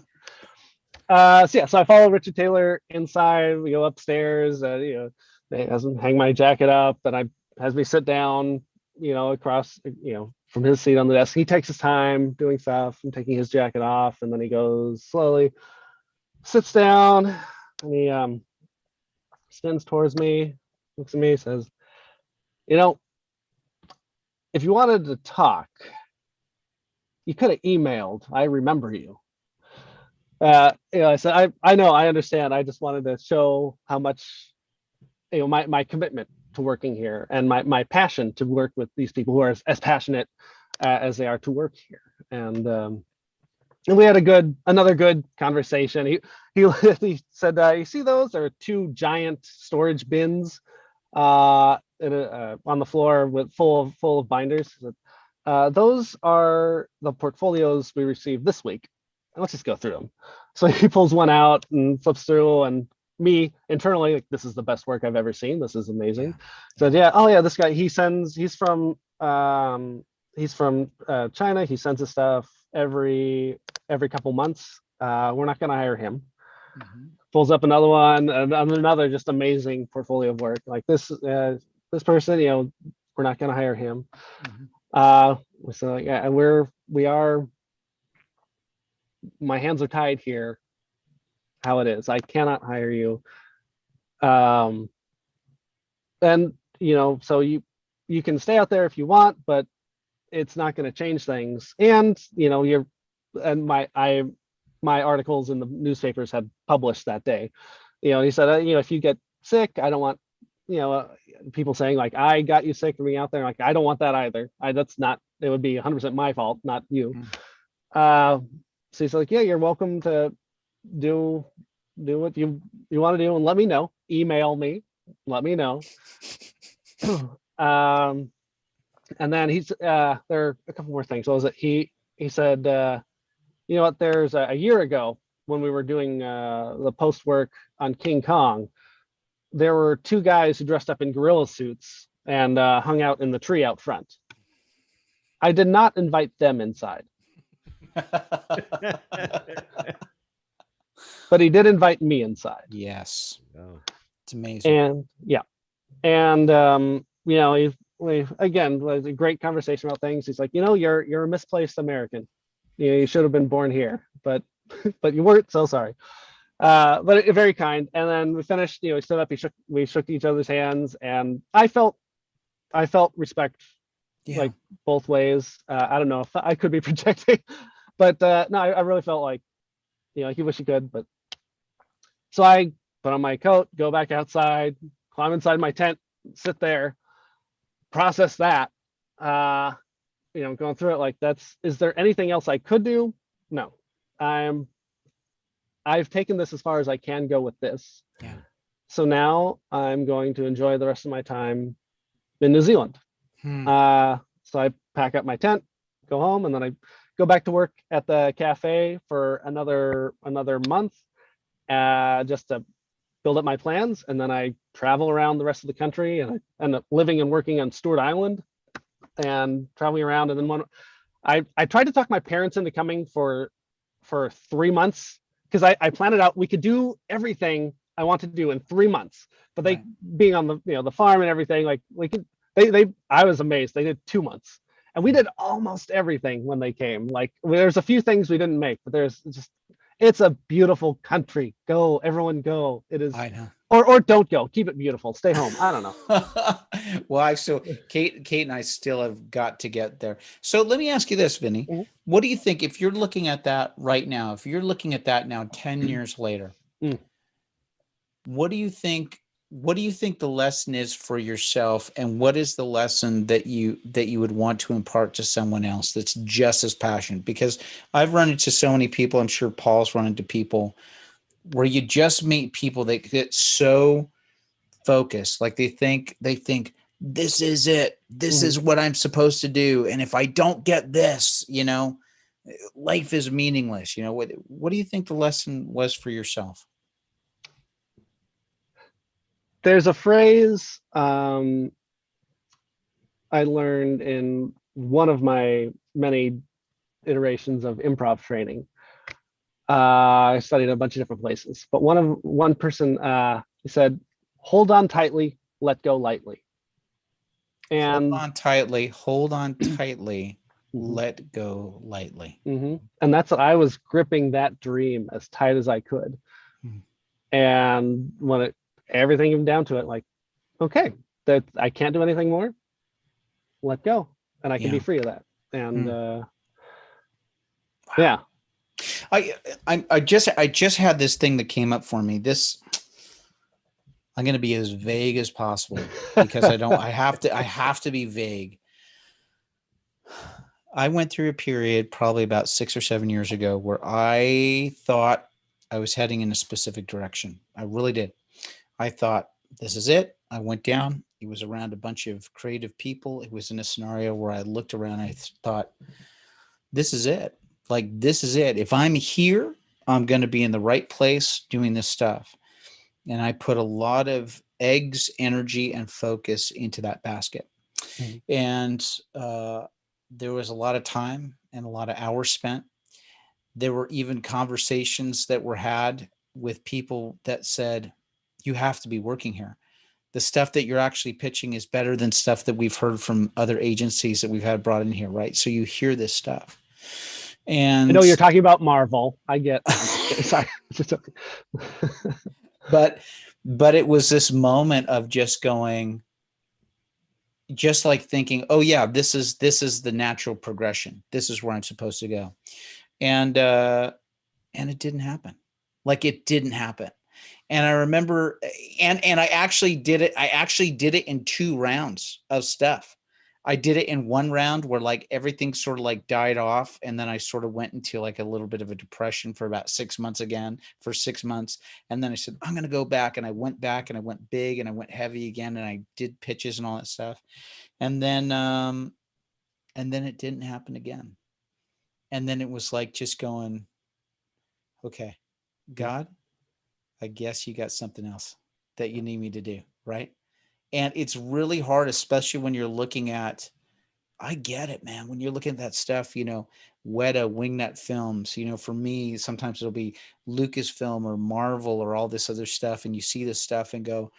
yeah, so I follow Richard Taylor inside. We go upstairs. They has him hang my jacket up, and I has me sit down. Across, from his seat on the desk. He takes his time doing stuff and taking his jacket off, and then he goes slowly, sits down, and he spins towards me, looks at me, says, if you wanted to talk, you could have emailed. I remember you. I said, I know, I understand. I just wanted to show how much, my commitment to working here and my passion to work with these people who are as passionate as they are to work here. And we had another good conversation. He said, you see those? There are two giant storage bins on the floor full of binders. Those are the portfolios we received this week. Let's just go through them. So he pulls one out and flips through, and me internally, like, this is the best work I've ever seen. This is amazing. So this guy, he's from China. He sends us stuff every couple months. We're not going to hire him. Mm-hmm. Pulls up another one, and another just amazing portfolio of work. Like this person, we're not going to hire him. Mm-hmm. So yeah, and we are. My hands are tied here. How it is, I cannot hire you. And so you can stay out there if you want, but it's not going to change things. And my articles in the newspapers had published that day. He said, if you get sick, I don't want people saying like, I got you sick for being out there. Like, I don't want that either. It would be 100% my fault, not you. So he's like, yeah, you're welcome to do what you want to do, and let me know. Email me, let me know. And then there are a couple more things. So was it he said, what, there's a year ago when we were doing the post work on King Kong, there were two guys who dressed up in gorilla suits and hung out in the tree out front. I did not invite them inside. But he did invite me inside. Yes. Oh. It's amazing. And yeah. And we again, was a great conversation about things. He's like, you're a misplaced American. You should have been born here, but you weren't, so sorry. But very kind. And then we finished, he stood up, we shook each other's hands, and I felt respect, like both ways. I don't know if I could be projecting, but no, I really felt like, he wish he could. But so I put on my coat, go back outside, climb inside my tent, sit there, process that. Going through it like is there anything else I could do? No. I've taken this as far as I can go with this. Yeah. So now I'm going to enjoy the rest of my time in New Zealand. So I pack up my tent, go home, and then I go back to work at the cafe for another month, just to build up my plans. And then I travel around the rest of the country, and I end up living and working on Stewart Island and traveling around. And then I tried to talk my parents into coming for 3 months, because I planned it out. We could do everything I want to do in 3 months, but they being on the farm and everything, like we could, I was amazed. They did 2 months, and we did almost everything when they came. Like, there's a few things we didn't make, but it's a beautiful country. Go, everyone go. It is. I know. Or don't go. Keep it beautiful. Stay home. I don't know. Well, Kate and I still have got to get there. So let me ask you this, Vinnie. Mm-hmm. What do you think, if you're looking at that right now, if you're looking at that now 10 years later, what do you think the lesson is for yourself, and what is the lesson that you would want to impart to someone else that's just as passionate? Because I've run into so many people, I'm sure Paul's run into people, where you just meet people that get so focused, like they think this is it, this is what I'm supposed to do, and if I don't get this, life is meaningless. What do you think the lesson was for yourself? There's a phrase I learned in one of my many iterations of improv training. I studied a bunch of different places, but one person he said, "Hold on tightly, let go lightly." And Hold on tightly, let go lightly. And that's what I was gripping that dream as tight as I could. And when everything came down to it, like, okay, that I can't do anything more, let go, and I can be free of that. And yeah. I just had this thing that came up for me. I'm going to be as vague as possible because I have to be vague. I went through a period probably about 6 or 7 years ago where I thought I was heading in a specific direction. I really did. I thought, this is it. I went down. It was around a bunch of creative people. It was in a scenario where I looked around. I thought, this is it. Like, this is it. If I'm here, I'm going to be in the right place doing this stuff. And I put a lot of eggs, energy, and focus into that basket. And there was a lot of time and a lot of hours spent. There were even conversations that were had with people that said, you have to be working here. The stuff that you're actually pitching is better than stuff that we've heard from other agencies that we've had brought in here, right? So you hear this stuff. And I know you're talking about Marvel. I get sorry. But it was this moment of just going, just like thinking, oh yeah, this is the natural progression. This is where I'm supposed to go. And it didn't happen. Like, it didn't happen. And I remember, and I actually did it. I actually did it in 2 rounds of stuff. I did it in 1 round where like everything sort of like died off. And then I sort of went into like a little bit of a depression for about 6 months again, for 6 months. And then I said, I'm going to go back. And I went back and I went big and I went heavy again. And I did pitches and all that stuff. And then it didn't happen again. And then it was like just going, okay, God, I guess you got something else that you need me to do, right? And it's really hard, especially when you're looking at, I get it, man. When you're looking at that stuff, Weta, Wingnut Films, for me, sometimes it'll be Lucasfilm or Marvel or all this other stuff. And you see this stuff and go,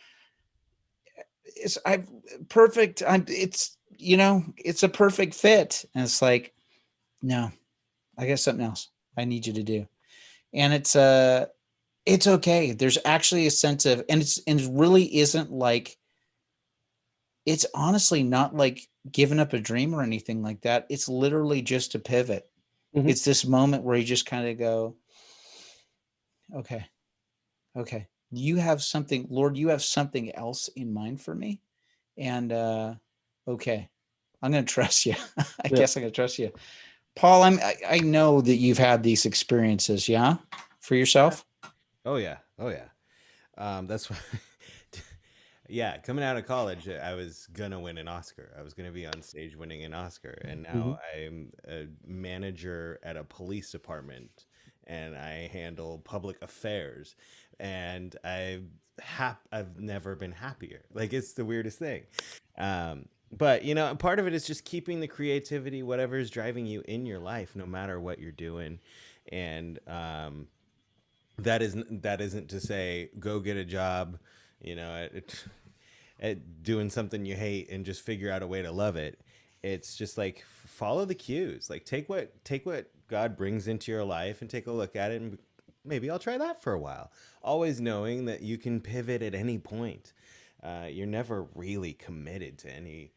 it's a perfect fit. And it's like, no, I got something else I need you to do. And it's okay. There's actually a sense of, and it really isn't like, it's honestly not like giving up a dream or anything like that. It's literally just a pivot. It's this moment where you just kind of go, okay, you have something, Lord, you have something else in mind for me. And, okay, I'm going to trust you. I guess I'm going to trust you. Paul, I know that you've had these experiences, yeah, for yourself. Oh yeah. That's why. Yeah, coming out of college, I was gonna win an Oscar. I was gonna be on stage winning an Oscar, and now I'm a manager at a police department, and I handle public affairs, and I've never been happier. Like, it's the weirdest thing. But part of it is just keeping the creativity, whatever is driving you in your life, no matter what you're doing, and that isn't to say go get a job, at doing something you hate and just figure out a way to love it. It's just like, follow the cues. Like, take what God brings into your life and take a look at it, and maybe I'll try that for a while. Always knowing that you can pivot at any point. You're never really committed to any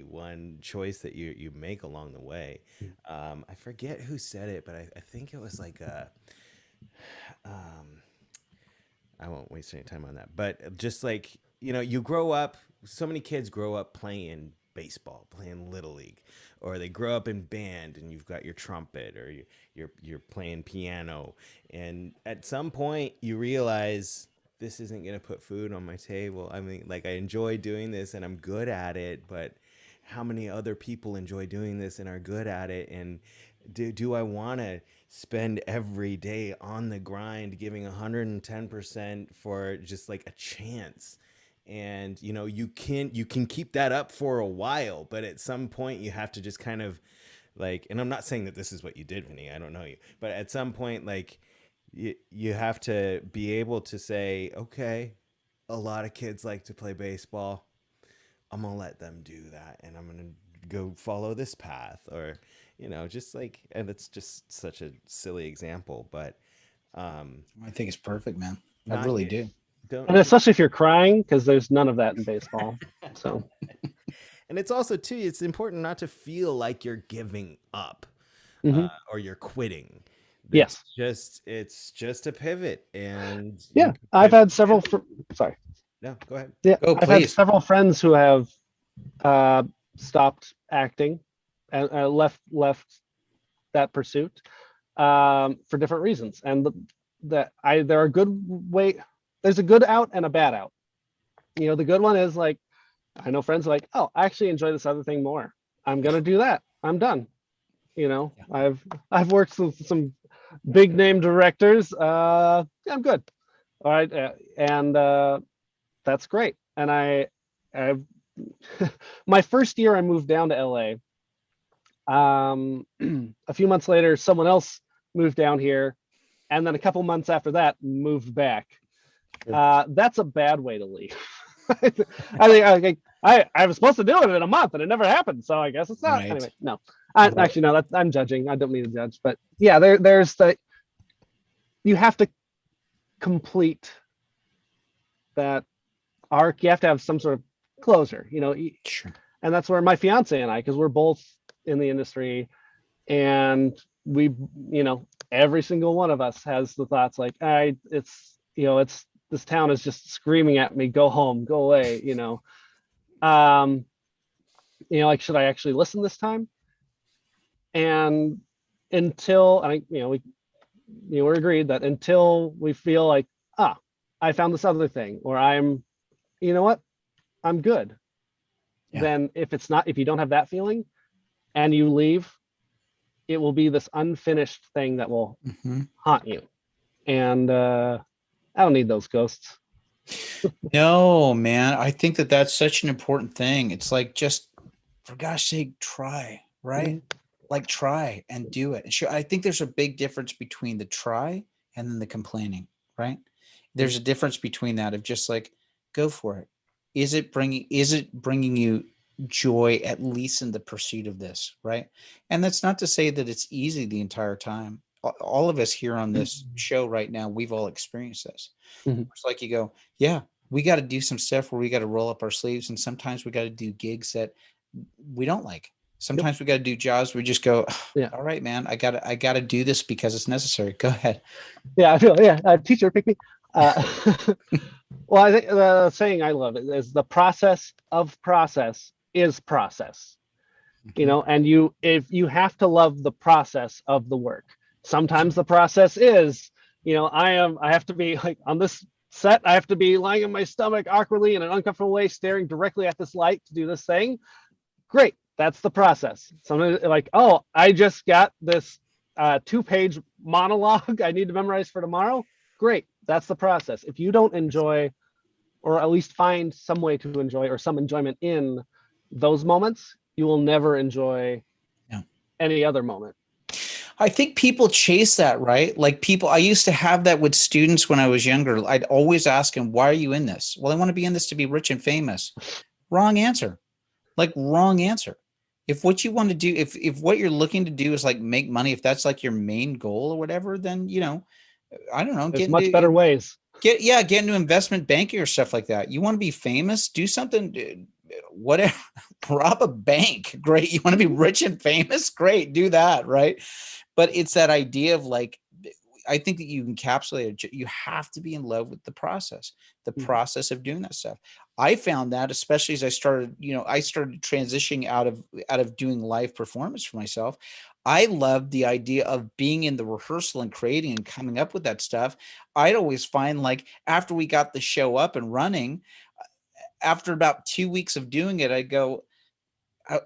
one choice that you make along the way. I forget who said it, but I think it was like I won't waste any time on that, but just like, you grow up, so many kids grow up playing baseball, playing little league, or they grow up in band and you've got your trumpet, or you're playing piano, and at some point you realize, this isn't going to put food on my table. I mean, like, I enjoy doing this and I'm good at it, but how many other people enjoy doing this and are good at it? And do I want to spend every day on the grind, giving 110% for just like a chance? And you can keep that up for a while, but at some point you have to just kind of like, and I'm not saying that this is what you did, Vinny, I don't know you, but at some point, like, you have to be able to say, okay, a lot of kids like to play baseball, I'm gonna let them do that, and I'm gonna go follow this path, or just like, and it's just such a silly example, but I think it's perfect, man. I not really you- do. don't And especially if you're crying, because there's none of that in baseball. So And it's also too, it's important not to feel like you're giving up mhm. or you're quitting. Yes. It's just a pivot, and you Yeah, can I've pivot. had several. Sorry. No, go ahead. Yeah, Go, I've had please. several friends who have stopped acting and left that pursuit for different reasons, and there are there's a good out and a bad out. The good one is like, I know friends are like, oh, I actually enjoy this other thing more. I'm gonna do that. I'm done. I've worked with some big name directors. I'm good. All right, and that's great. And I my first year I moved down to LA. A few months later, someone else moved down here, and then a couple months after that, moved back. That's a bad way to leave. I think I was supposed to do it in a month, and it never happened. So I guess it's not. Right. Anyway, no. Right. Actually, no. I'm judging. I don't mean to judge, but yeah, there's you have to complete that arc. You have to have some sort of closure. Sure. And that's where my fiance and I, because we're both in the industry, and we, every single one of us has the thoughts like, it's this town is just screaming at me, go home, go away, like, should I actually listen this time? And until we're agreed that until we feel like, I found this other thing, or I'm good. Yeah. Then if you don't have that feeling and you leave, it will be this unfinished thing that will haunt you. And I don't need those ghosts. No, man. I think that that's such an important thing. It's like, just for gosh sake, try, right? Like, try and do it. And sure, I think there's a big difference between the try and then the complaining, right? There's a difference between that of just like, go for it. Is it bringing you joy, at least in the pursuit of this, right? And that's not to say that it's easy the entire time. All of us here on this show right now, we've all experienced this. It's like, you go, yeah, we got to do some stuff where we got to roll up our sleeves, and sometimes we got to do gigs that we don't like. Sometimes we got to do jobs where we just go, all right, man, I gotta do this because it's necessary. Go ahead. Yeah, I feel, teacher, pick me. Well, I think the saying I love it is, the process of process is process. And if you have to love the process of the work. Sometimes the process is, I have to be like, on this set, I have to be lying on my stomach awkwardly in an uncomfortable way, staring directly at this light to do this thing. Great, that's the process. Sometimes like, oh, I just got this 2-page monologue I need to memorize for tomorrow. Great, that's the process. If you don't enjoy, or at least find some way to enjoy, or some enjoyment in those moments, you will never enjoy any other moment. I think people chase that, right? Like, I used to have that with students when I was younger. I'd always ask them, why are you in this? Well, I want to be in this to be rich and famous. Wrong answer. Like, wrong answer. If what you want to do, if what you're looking to do is like make money, if that's like your main goal or whatever, then, I don't know. There's much better ways. Get into investment banking or stuff like that. You want to be famous, do something, whatever, rob a bank. Great. You want to be rich and famous? Great. Do that. Right. But it's that idea of like, I think that you encapsulate it. You have to be in love with the process of doing that stuff. I found that, especially as I started transitioning out of doing live performance for myself. I loved the idea of being in the rehearsal and creating and coming up with that stuff. I'd always find, like, after we got the show up and running, after about 2 weeks of doing it, I'd go,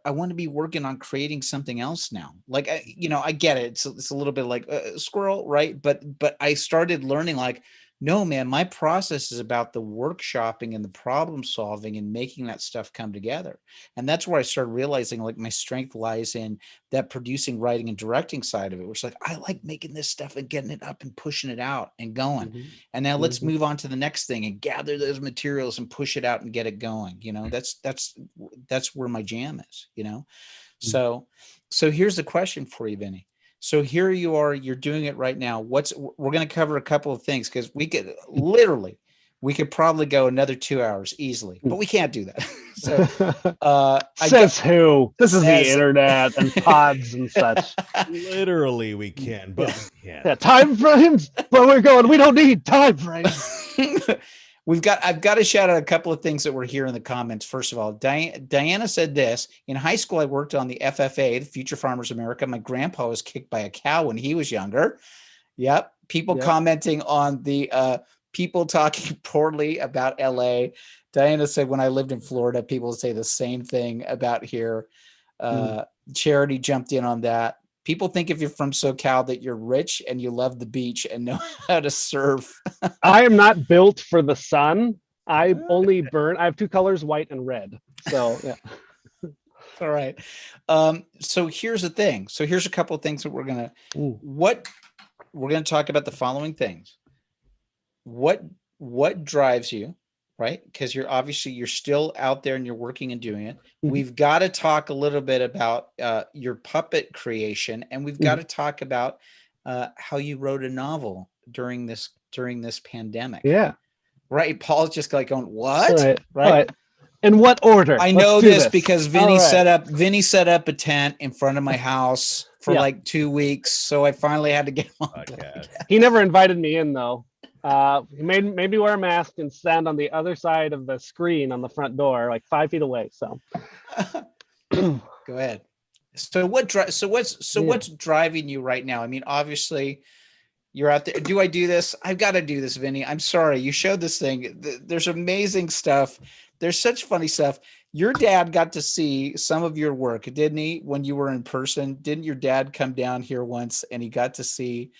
I want to be working on creating something else now. Like, I get it. It's a little bit like a squirrel, right? But I started learning, like, No, man, my process is about the workshopping and the problem solving and making that stuff come together. And that's where I started realizing like my strength lies in that producing, writing, and directing side of it, which like I like making this stuff and getting it up and pushing it out and going. Mhm. And now let's Mhm. move on to the next thing and gather those materials and push it out and get it going. You know, that's where my jam is, you know. So here's the question for you, Vinny. So here you are, you're doing it right now. We're going to cover a couple of things because we could probably go another 2 hours easily, but we can't do that. So Says who? This is the Says- internet and pods and such. Literally, we can, but we can't. Yeah, time frames, but we're going. We don't need time frames. I've got to shout out a couple of things that were here in the comments. First of all, Diana said this: in high school, I worked on the FFA, the Future Farmers America. My grandpa was kicked by a cow when he was younger. Yep. People commenting on the people talking poorly about LA. Diana said, when I lived in Florida, people say the same thing about here. Charity jumped in on that. People think if you're from SoCal that you're rich and you love the beach and know how to surf. I am not built for the sun. I only burn. I have two colors, white and red. So yeah. All right. So here's the thing. So here's a couple of things that we're gonna talk about the following things. What drives you, right? Because you're still out there and you're working and doing it. We've got to talk a little bit about your puppet creation, and we've got to talk about how you wrote a novel during this pandemic. Yeah. Right. Paul's just like going, what? All right. Right. All right. In what order? I Let's know do this because Vinny set up a tent in front of my house for like 2 weeks. So I finally had to get on. He never invited me in though. He made me wear a mask and stand on the other side of the screen on the front door, like 5 feet away. So go ahead. So what's driving you right now? I mean, obviously you're out there. Do I do this? I've got to do this, Vinny. I'm sorry. You showed this thing. There's amazing stuff. There's such funny stuff. Your dad got to see some of your work, didn't he? When you were in person, didn't your dad come down here once and he got to see,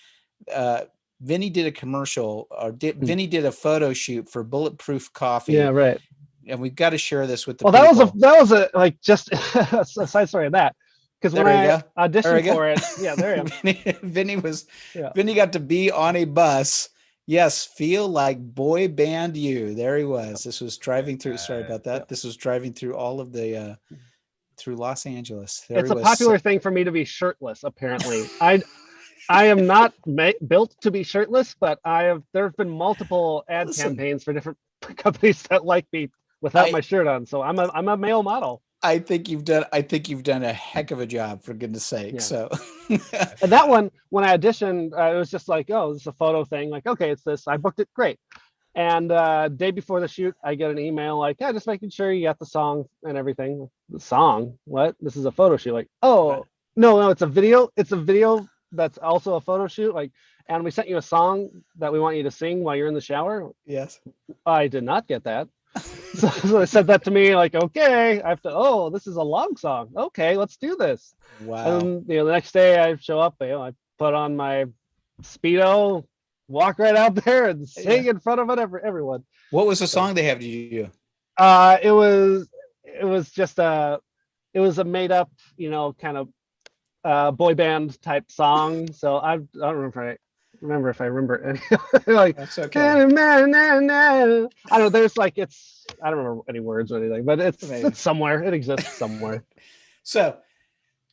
Vinny did a commercial, or Vinny did a photo shoot for Bulletproof Coffee. yeah, right. And we've got to share this with the well, people. that was a like just a side story of that. Because when I auditioned for it, there I am. Vinny got to be on a bus. Yes, feel like boy band you. There he was. This was driving through. Sorry about that. This was driving through all of the through Los Angeles. It's a popular thing for me to be shirtless. Apparently, I am not built to be shirtless, but there have been multiple ad campaigns for different companies that like me without my shirt on. So I'm a male model. I think you've done a heck of a job, for goodness sake. Yeah. So and that one, when I auditioned, it was just like, oh, this is a photo thing. Like, okay, it's this. I booked it. Great. And day before the shoot, I get an email like, yeah, just making sure you got the song and everything. The song? What? This is a photo shoot. Like, oh, no, it's a video. It's a video that's also a photo shoot. Like, and we sent you a song that we want you to sing while you're in the shower. Yes. I did not get that. So they said that to me, like, okay, I have to, oh, this is a long song. Okay, let's do this. Wow. And the next day I show up, I put on my Speedo, walk right out there and sing in front of everyone. What was the song they have you do? It was just it was a made up, kind of boy band type song. So I don't remember if I remember any like that's okay. I don't know, there's like I don't remember any words or anything, but it's somewhere. It exists somewhere. So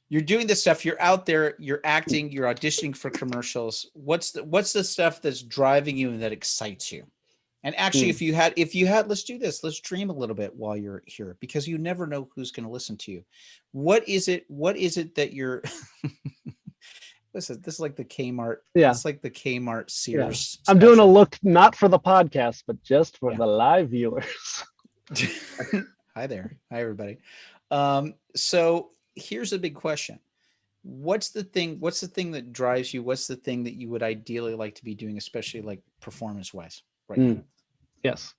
you're doing this stuff, you're out there, you're acting, you're auditioning for commercials. What's the stuff that's driving you and that excites you? And actually, if you had, let's do this. Let's dream a little bit while you're here, because you never know who's going to listen to you. What is it that you're Listen, this is like the Kmart. Yeah. It's like the Kmart Sears. Yeah. I'm doing a look not for the podcast, but just for the live viewers. Hi there. Hi, everybody. So here's a big question. What's the thing that drives you? What's the thing that you would ideally like to be doing, especially like performance wise right now? Yes.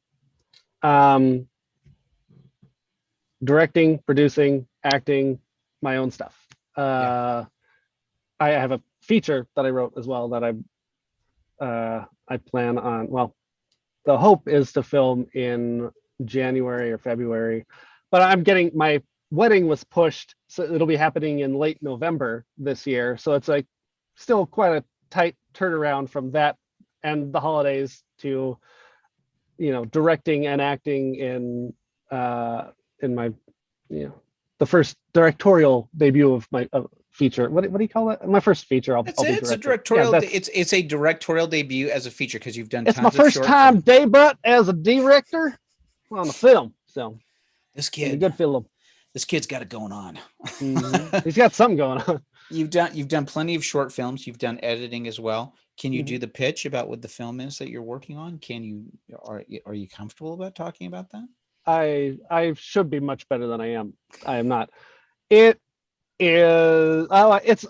Directing, producing, acting, my own stuff. I have a feature that I wrote as well that I'm I plan on, well, the hope is to film in January or February, but my wedding was pushed, so it'll be happening in late November this year. So it's like still quite a tight turnaround from that and the holidays to, directing and acting in my, the first directorial debut of my feature. What do you call it? My first feature. I'll be It's a directing. directorial. Yeah, it's a directorial debut as a feature because you've done. it's my tons of first short time films. debut as a director on a film. So This it's a kid, good film. this kid's got it going on. He's got something going on. You've done plenty of short films. You've done editing as well. Can you Mhm. do the pitch about what the film is that you're working on? Are you comfortable about talking about that? I should be much better than I am. I am not. It is it's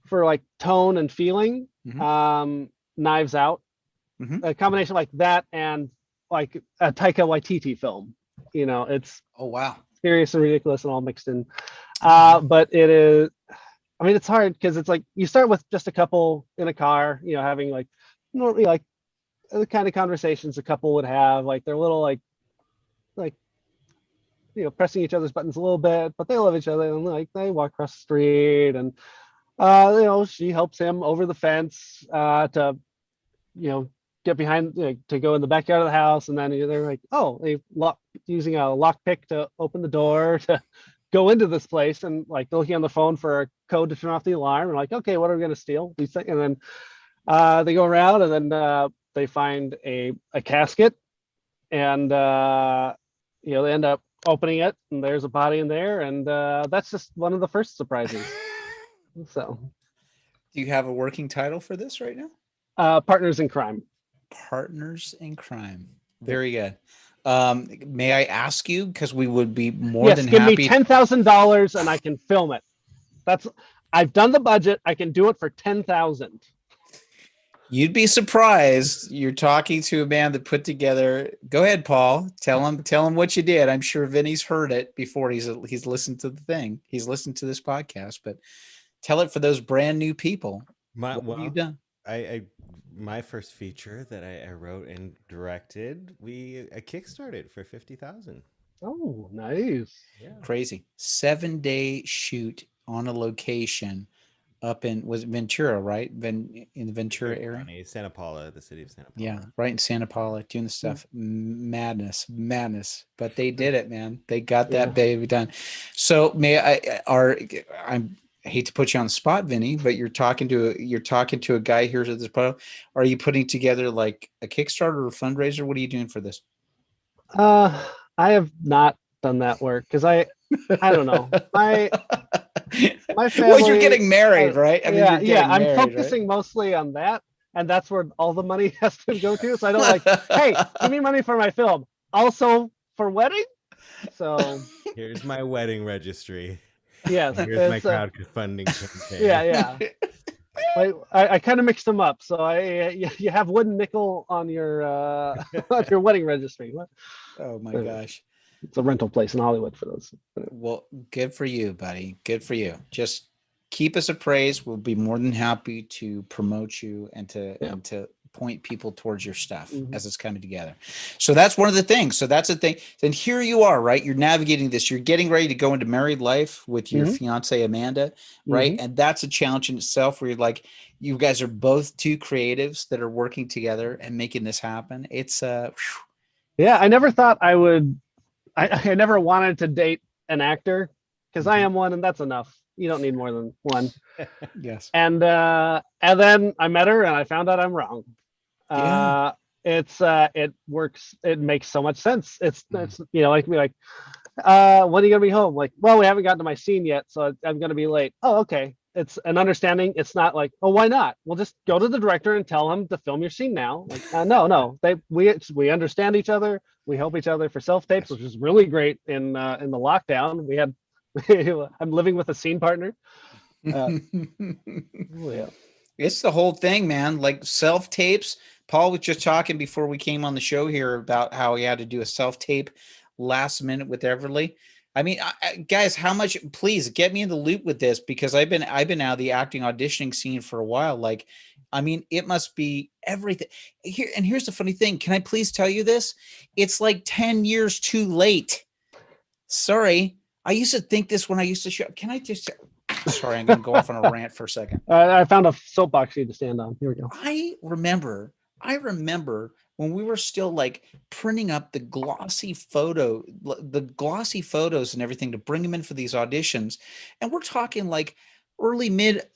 for like tone and feeling. Mhm. Knives Out, Mhm. a combination like that and like a Taika Waititi film. It's Oh wow. serious and ridiculous and all mixed in. Mhm. But it is. I mean, it's hard because it's like you start with just a couple in a car, having like normally like the kind of conversations a couple would have. Like they're a little like pressing each other's buttons a little bit, but they love each other and like they walk across the street and she helps him over the fence to get behind to go in the backyard of the house, and then they're like, oh, using a lock pick to open the door to go into this place, and like they're looking on the phone for a code to turn off the alarm, and like, okay, what are we going to steal? And then they go around, and then they find a casket, and they end up opening it, and there's a body in there, and that's just one of the first surprises. So Do you have a working title for this right now? Partners in Crime. Partners in Crime. Very good. May I ask you, because we would be more Yes, than give me happy. $10,000 and I can film it. I've done the budget. I can do it for 10,000. You'd be surprised. You're talking to a man that put together. Go ahead, Paul. Tell him what you did. I'm sure Vinny's heard it before. He's listened to the thing. He's listened to this podcast, but tell it for those brand new people. What have you done? My first feature that I wrote and directed, I kickstarted for 50,000. Oh, nice. Yeah. Crazy. 7-day shoot on a location up in, was it Ventura, right? In the Ventura area. County, Santa Paula, the city of Santa Paula. Yeah, right in Santa Paula, doing the stuff. Madness. But they did it, man. They got that baby done. So I hate to put you on the spot, Vinny, but you're talking to a guy here at this point. Are you putting together like a Kickstarter or a fundraiser? What are you doing for this? I have not done that work because I don't know. My family. Well, you're getting married, right? I mean, I'm married, focusing mostly on that, and that's where all the money has to go to. So I don't like, hey, give me money for my film, also for wedding. So here's my wedding registry. Yes, here's my crowdfunding campaign. Yeah. I kind of mixed them up. So you have wooden nickel on your on your wedding registry. What? Oh my gosh. It's a rental place in Hollywood for those. Well, good for you, buddy. Good for you. Just keep us appraised. We'll be more than happy to promote you and to point people towards your stuff as it's coming together. So that's one of the things. So that's the thing. Then here you are, right? You're navigating this. You're getting ready to go into married life with your fiance, Amanda, right? And that's a challenge in itself where you're like, you guys are both two creatives that are working together and making this happen. It's yeah, I never thought I would. I never wanted to date an actor because I am one, and that's enough. You don't need more than one. Yes. And then I met her, and I found out I'm wrong. Yeah. It works. It makes so much sense. It's like when are you gonna be home? Like, well, we haven't gotten to my scene yet, so I'm gonna be late. Oh, okay. It's an understanding. It's not like, oh, why not? We'll just go to the director and tell him to film your scene now. Like, no. We understand each other. We help each other for self tapes, which is really great in the lockdown. We had I'm living with a scene partner. Yeah. It's the whole thing, man. Like self tapes. Paul was just talking before we came on the show here about how he had to do a self tape last minute with Everly. I mean, guys, how much? Please get me in the loop with this because I've been out of the acting auditioning scene for a while. Like, I mean, it must be everything here. And here's the funny thing. Can I please tell you this? It's like 10 years too late. Sorry. I used to think this when I used to show. Can I just, sorry, I'm going to go off on a rant for a second. I found a soapbox sheet to stand on. Here we go. I remember when we were still like printing up the glossy photos and everything to bring them in for these auditions. And we're talking like early mid,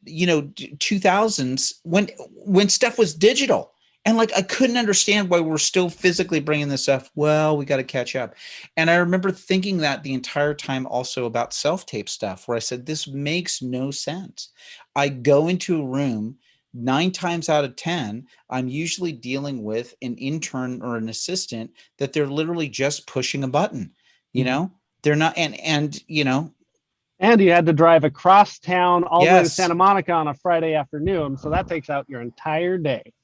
2000s when stuff was digital. And like, I couldn't understand why we're still physically bringing this stuff. Well, we got to catch up. And I remember thinking that the entire time also about self-tape stuff, where I said, this makes no sense. I go into a room, 9 times out of 10, I'm usually dealing with an intern or an assistant that they're literally just pushing a button, they're not, and And you had to drive across town all the way to Yes. Santa Monica on a Friday afternoon. So that takes out your entire day.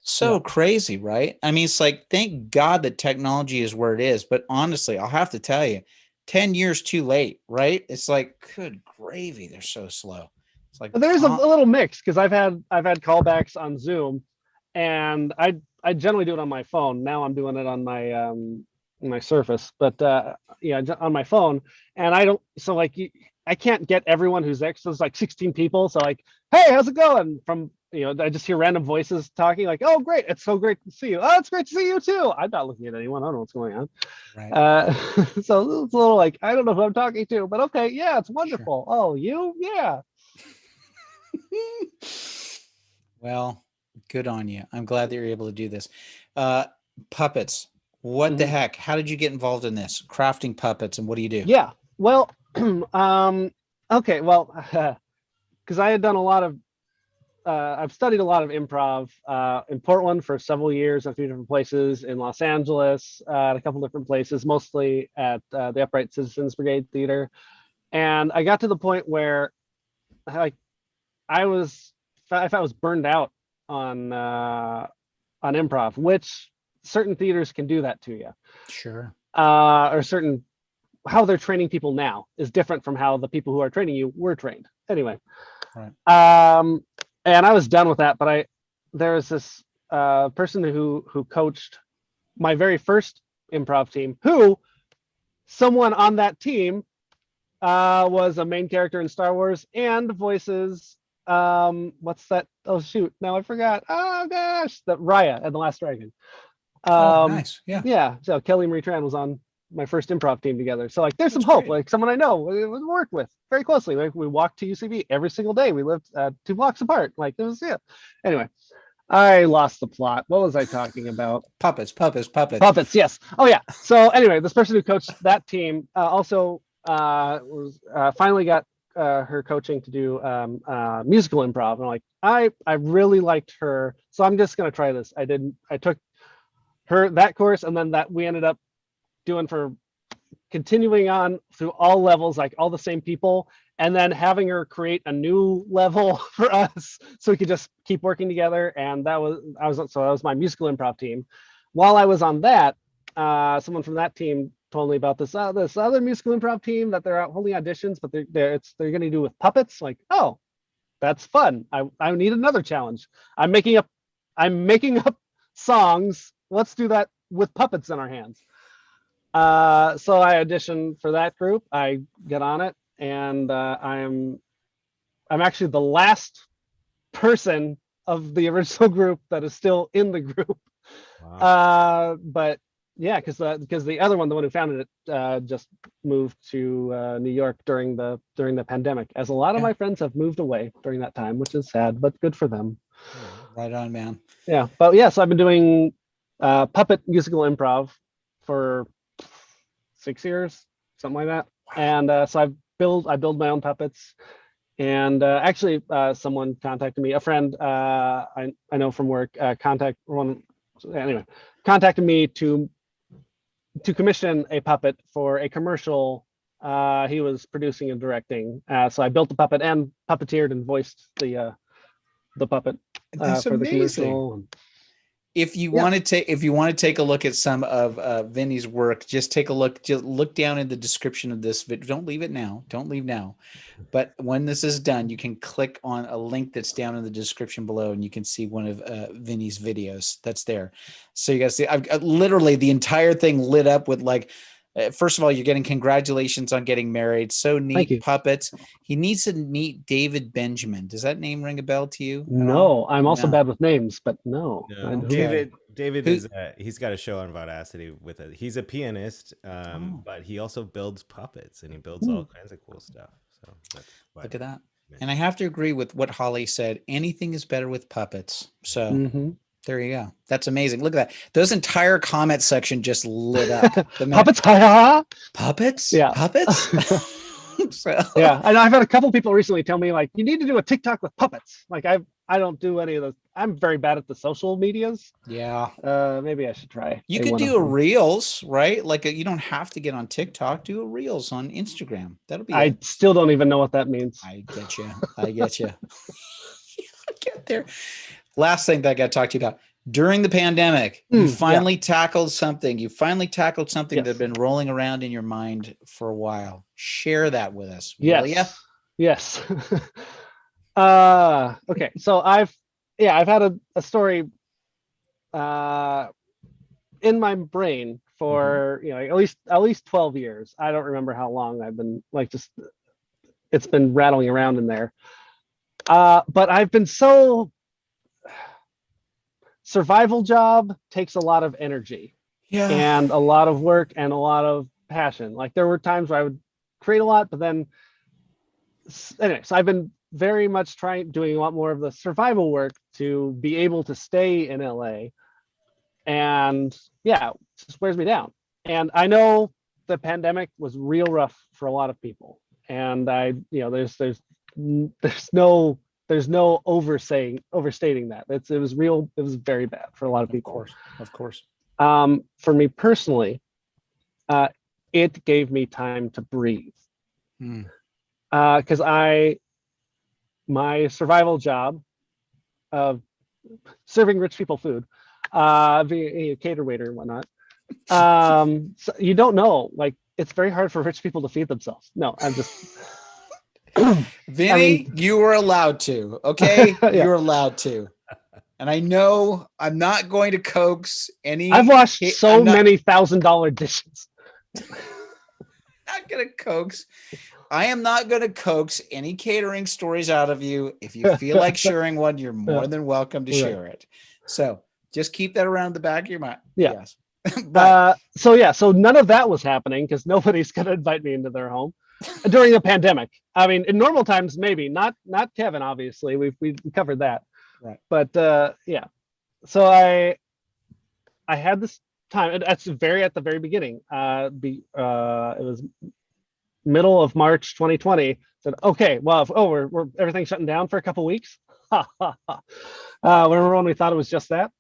So crazy, right? I mean, it's like, thank God that technology is where it is. But honestly, I'll have to tell you, 10 years too late, right? It's like, good gravy, they're so slow. It's like, There's a little mix, because I've had callbacks on Zoom, and I generally do it on my phone. Now I'm doing it on my Surface, but on my phone. And I can't get everyone who's there. So it's like 16 people. So like, hey, how's it going? From I just hear random voices talking like, oh, great. It's so great to see you. Oh, it's great to see you too. I'm not looking at anyone. I don't know what's going on. right. So it's a little like, I don't know who I'm talking to, but okay. Yeah, it's wonderful. Sure. Oh, you? Yeah. Well, good on you. I'm glad that you're able to do this. Puppets. What the heck? How did you get involved in this? Crafting puppets, and what do you do? Yeah. Well, okay. Well, because I had done a lot of, I've studied a lot of improv in Portland for several years, a few different places, in Los Angeles, at a couple different places, mostly at the Upright Citizens Brigade Theatre. And I got to the point where I was burned out on improv, which certain theaters can do that to you. Sure. Or how they're training people now is different from how the people who are training you were trained. Anyway. Right. And I was done with that, but there was this person who coached my very first improv team, who someone on that team was a main character in Star Wars and voices, what's that? Oh shoot, now I forgot. Oh gosh, the Raya and the Last Dragon. Nice. Yeah. Yeah. So Kelly Marie Tran was on my first improv team together. So like, there's some hope. Like someone I know we worked with very closely. Like we walked to UCB every single day. We lived 2 blocks apart. Like it was, yeah. Anyway, I lost the plot. What was I talking about? Puppets. Yes. Oh yeah. So anyway, this person who coached that team also was finally got her coaching to do musical improv. And I'm like, I really liked her, so I'm just gonna try this. I took her that course, and then that we ended up doing for continuing on through all levels, like all the same people, and then having her create a new level for us so we could just keep working together. And that was my musical improv team. While I was on that, someone from that team told me about this other musical improv team that they're out holding auditions, but they're going to do with puppets. Like, oh, that's fun. I need another challenge. I'm making up songs. Let's do that with puppets in our hands. So I auditioned for that group. I get on it, and I'm actually the last person of the original group that is still in the group. Wow. But yeah, because the other one, the one who founded it, just moved to New York during the pandemic, as a lot of my friends have moved away during that time, which is sad, but good for them. Right on, man. Yeah, but yeah, so I've been doing puppet musical improv for 6 years, something like that. And so I build my own puppets. And actually, someone contacted me, a friend I know from work, contacted me to commission a puppet for a commercial he was producing and directing. So I built the puppet and puppeteered and voiced the puppet That's for the amazing. commercial. if you want to take a look at some of Vinnie's work, just take a look. Just look down in the description of this video. Don't leave it now. Don't leave now. But when this is done, you can click on a link that's down in the description below, and you can see one of Vinnie's videos that's there. So you guys see, I've literally the entire thing lit up with like. First of all, you're getting congratulations on getting married. So neat. Puppets. He needs to meet David Benjamin. Does that name ring a bell to you? No, I'm also bad with names, but no. David is he's got a show on Vodacity with it. He's a pianist, but he also builds puppets and he builds all kinds of cool stuff. So look at that. And I have to agree with what Holly said. Anything is better with puppets. So there you go. That's amazing. Look at that. Those entire comment section just lit up. Puppets? Puppets? Yeah. Puppets? Yeah. And I've had a couple people recently tell me like, you need to do a TikTok with puppets. Like I don't do any of those. I'm very bad at the social medias. Yeah. Maybe I should try. You could do a Reels, right? Like you don't have to get on TikTok. Do a Reels on Instagram. That'll be. I still don't even know what that means. I get you. I get there. Last thing that I got to talk to you about. During the pandemic, you finally tackled something. You finally tackled something that had been rolling around in your mind for a while. Share that with us. Will ya? Yes. Okay. So I've had a story in my brain for at least 12 years. I don't remember how long I've been it's been rattling around in there. But I've been survival job takes a lot of energy and a lot of work and a lot of passion. Like there were times where I would create a lot, but then anyway, so I've been very much doing a lot more of the survival work to be able to stay in LA. And it just wears me down. And I know the pandemic was real rough for a lot of people. And there's no overstating that. It was real. It was very bad for a lot of people. Of course. For me personally, it gave me time to breathe. Because my survival job of serving rich people food, being a cater waiter and whatnot. So you don't know, like it's very hard for rich people to feed themselves. No, I'm just. Vinnie, you were allowed to, okay? You're allowed to. And I know I'm not going to coax any. I've washed many $1,000 dishes. Not gonna coax. I am not going to coax any catering stories out of you. If you feel like sharing one, you're more than welcome to share it. So just keep that around the back of your mind. Yeah. Yes. So none of that was happening because nobody's going to invite me into their home during the pandemic. I mean, in normal times, maybe not Kevin, obviously we covered that. Right. But so I had this time. That's at the very beginning. It was middle of March 2020. Said, okay, well, we're everything's shutting down for a couple weeks. Remember when we thought it was just that?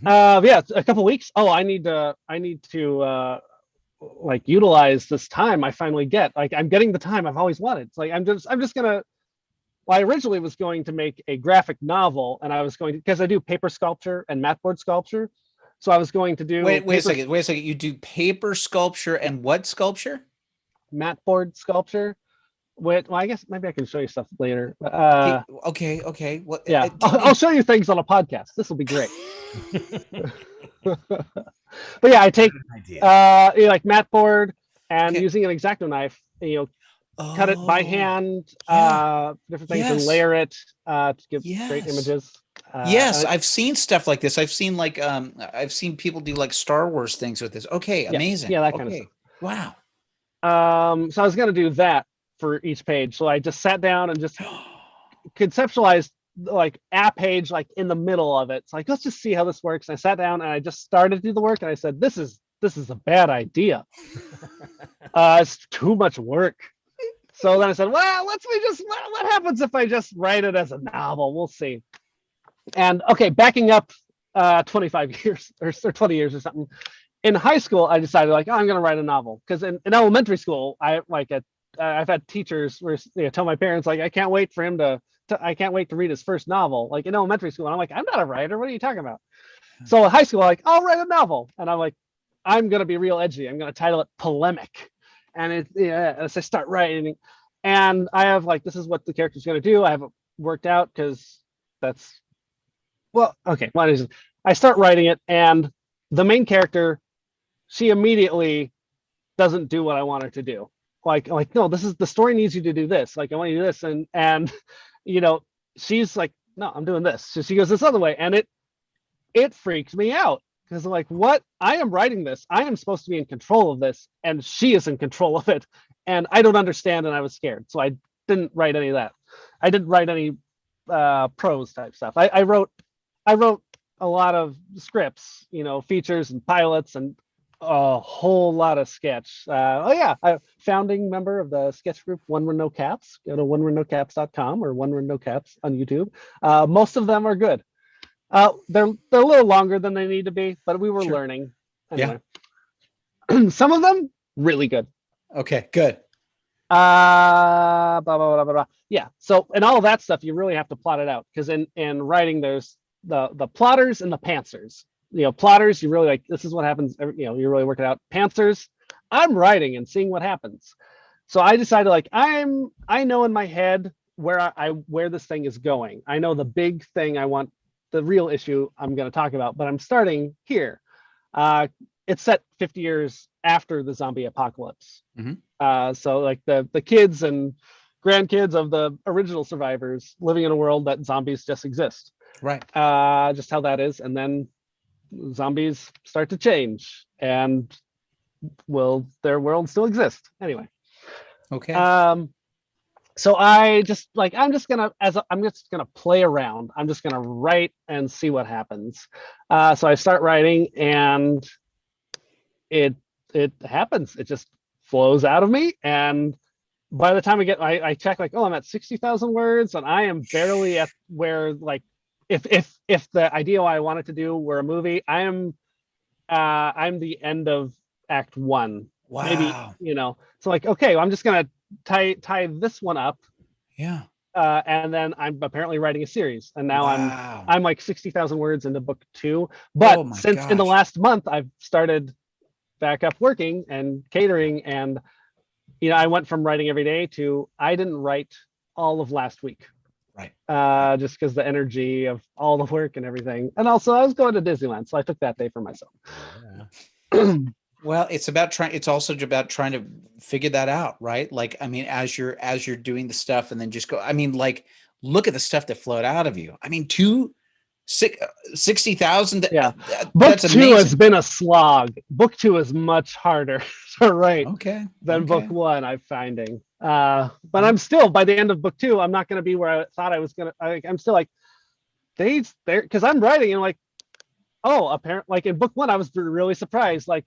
A couple weeks. Oh, I need to like utilize this time I finally get. Like I'm getting the time I've always wanted. It's like I'm just gonna. Well, I originally was going to make a graphic novel, and I was going to, because I do paper sculpture and mat board sculpture. So I was going to do. Wait a second. You do paper sculpture and what sculpture? Mat board sculpture. Well, I guess maybe I can show you stuff later. Okay. What? Yeah, I'll show you things on a podcast. This will be great. But yeah, I take like mat board and using an X-Acto knife, cut it by hand, different things, and layer it to give great images. Yes, I've seen stuff like this. I've seen I've seen people do like Star Wars things with this. Okay, amazing. Yeah, that kind of stuff. Wow. So I was going to do that for each page. So I just sat down and just conceptualized like a page like in the middle of it. It's like, let's just see how this works. And I sat down and I just started to do the work, and I said, this is a bad idea. It's too much work. So then I said, well, what happens if I just write it as a novel? We'll see. And okay, backing up 25 years or 20 years or something. In high school, I decided like, I'm going to write a novel, because in elementary school, I've had teachers where tell my parents like, I can't wait for him to I can't wait to read his first novel, like in elementary school. And I'm like, I'm not a writer. What are you talking about? So in high school, I'm like, I'll write a novel. And I'm like, I'm going to be real edgy. I'm going to title it Polemic. And as I start writing, and I have like, this is what the character's going to do. I have it worked out because that's, well, okay. I start writing it, and the main character, she immediately doesn't do what I want her to do. Like, no, this is the story needs you to do this. Like, I want you to do this. And, she's like, no, I'm doing this. So she goes this other way. And it freaks me out because I'm like, what? I am writing this. I am supposed to be in control of this. And she is in control of it. And I don't understand. And I was scared. So I didn't write any of that. I didn't write any prose type stuff. I wrote a lot of scripts, features and pilots, and a whole lot of sketch. I'm a founding member of the sketch group One Word No Caps. Go to onewordnocaps.com or One Word No Caps on YouTube. Most of them are good. They're a little longer than they need to be, but we were learning. Anyway. Yeah. Some of them really good. Okay, good. Blah, blah, blah, blah, blah. Yeah. So, and all of that stuff, you really have to plot it out, because in writing, there's the plotters and the pantsers. Plotters, you really like, this is what happens. You really work it out. Pantsers, I'm writing and seeing what happens. So I decided, like, I know in my head where this thing is going. I know the big thing I want, the real issue I'm going to talk about, but I'm starting here. It's set 50 years after the zombie apocalypse. Mm-hmm. So like the kids and grandkids of the original survivors living in a world that zombies just exist. Right. Just how that is. And then zombies start to change, and will their world still exist? Anyway. Okay. So I'm just gonna play around. I'm just gonna write and see what happens. So I start writing, and it happens. It just flows out of me. And by the time I check, like, oh, I'm at 60,000 words, and I am barely at where, like, if the idea I wanted to do were a movie, I'm the end of Act 1. Wow. Maybe, so like, okay, well, I'm just gonna tie this one up. Yeah. And then I'm apparently writing a series, and now Wow. I'm like 60,000 words into book 2. But in the last month, I've started back up working and catering, and I went from writing every day to I didn't write all of last week. Right. Just because the energy of all the work and everything. And also I was going to Disneyland, so I took that day for myself. Yeah. Well, it's also about trying to figure that out, right? Like, I mean, as you're doing the stuff, and then just go, I mean, like, look at the stuff that flowed out of you. I mean, 60,000. Yeah. Book 2 has been a slog. Book 2 is much harder to write than book 1, I'm finding. But I'm still, by the end of book 2, I'm not going to be where I thought I was going to. I'm still like, because I'm writing, and like, oh, apparently, like in book 1, I was really surprised, like,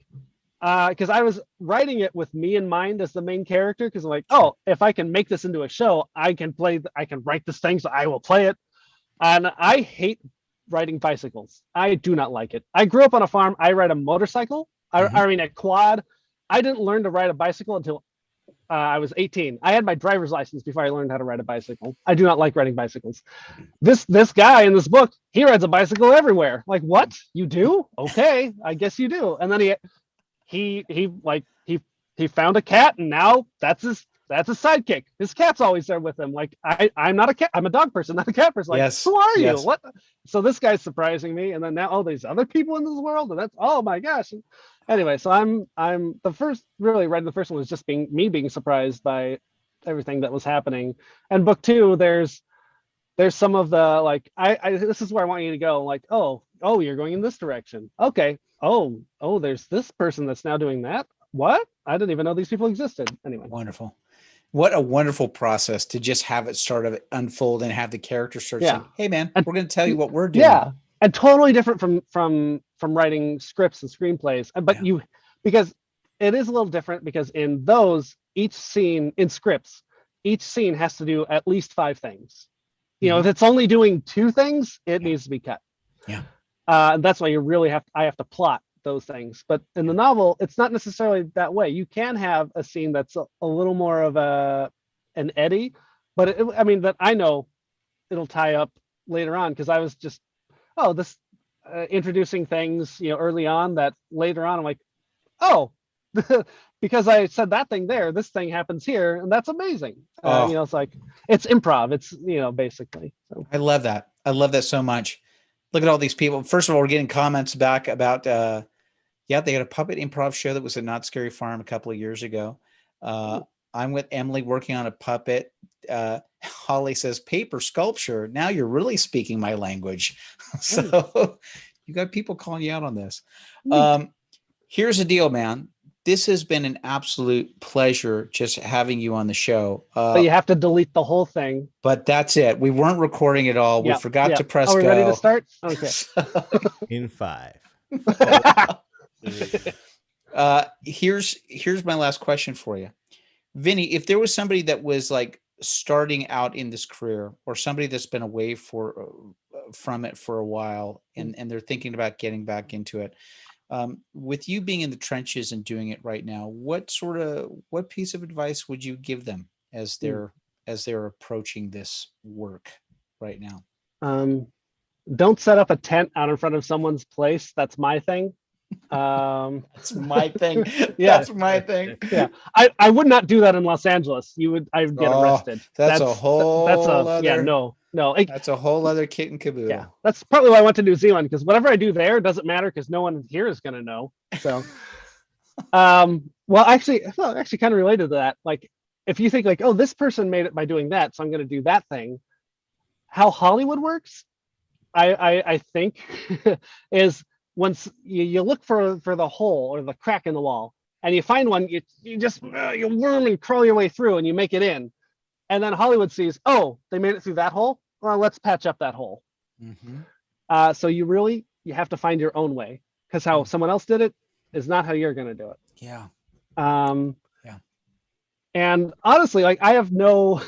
because I was writing it with me in mind as the main character, because I'm like, oh, if I can make this into a show, I can write this thing, so I will play it. And I hate riding bicycles. I do not like it. I grew up on a farm. I ride a motorcycle. I mean, a quad. I didn't learn to ride a bicycle until I was 18. I had my driver's license before I learned how to ride a bicycle. I do not like riding bicycles. This guy in this book, he rides a bicycle everywhere. Like, what? You do? Okay, I guess you do. And then he found a cat, and now that's his sidekick. His cat's always there with him. Like, I'm not a cat. I'm a dog person, not a cat person. Like, yes. Who are you? Yes. What? So this guy's surprising me, and then now, oh, there's other people in this world, and that's, oh my gosh. Anyway, so I'm the first, really writing the first one was just being surprised by everything that was happening. And book 2, there's some of the, like, I this is where I want you to go. Like, oh, you're going in this direction. Okay. Oh, there's this person that's now doing that. What? I didn't even know these people existed. Anyway. Wonderful. What a wonderful process to just have it start of unfold and have the character start saying, hey man, we're going to tell you what we're doing. Yeah. And totally different from writing scripts and screenplays. But because it is a little different, because in those, each scene in scripts, each scene has to do at least 5 things. If it's only doing 2 things, it needs to be cut. Yeah. And that's why I have to plot those things. But in the novel, it's not necessarily that way. You can have a scene that's a little more of an eddy, but that I know it'll tie up later on, because I was just, this introducing things, early on, that later on I'm like, oh, because I said that thing there, this thing happens here, and that's amazing. It's like, it's improv. It's, basically. So. I love that. I love that so much. Look at all these people. First of all, we're getting comments back about, they had a puppet improv show that was at Not Scary Farm a couple of years ago. I'm with Emily working on a puppet. Holly says paper sculpture. Now you're really speaking my language. So you got people calling you out on this. Here's the deal, man. This has been an absolute pleasure just having you on the show. But you have to delete the whole thing. But that's it. We weren't recording at all. We forgot to press go. Are we ready to start? Okay. In 5. Here's my last question for you. Vinnie, if there was somebody that was like starting out in this career, or somebody that's been away from it for a while, and they're thinking about getting back into it, with you being in the trenches and doing it right now, what piece of advice would you give them as they're approaching this work right now? Don't set up a tent out in front of someone's place. That's my thing. That's my thing. Yeah. That's my thing. Yeah. I would not do that in Los Angeles. I would get arrested. That's a whole other, yeah, no. That's a whole other kit and caboodle. Yeah. That's partly why I went to New Zealand, because whatever I do there doesn't matter, because no one here is going to know. So, actually kind of related to that. Like, if you think like, oh, this person made it by doing that, so I'm going to do that thing. How Hollywood works, I think, is once you look for the hole or the crack in the wall, and you find one, you just you worm and crawl your way through, and you make it in. And then Hollywood sees, oh, they made it through that hole. Well, let's patch up that hole. Mm-hmm. So you have to find your own way, because how someone else did it is not how you're going to do it. Yeah. And honestly, like, I have no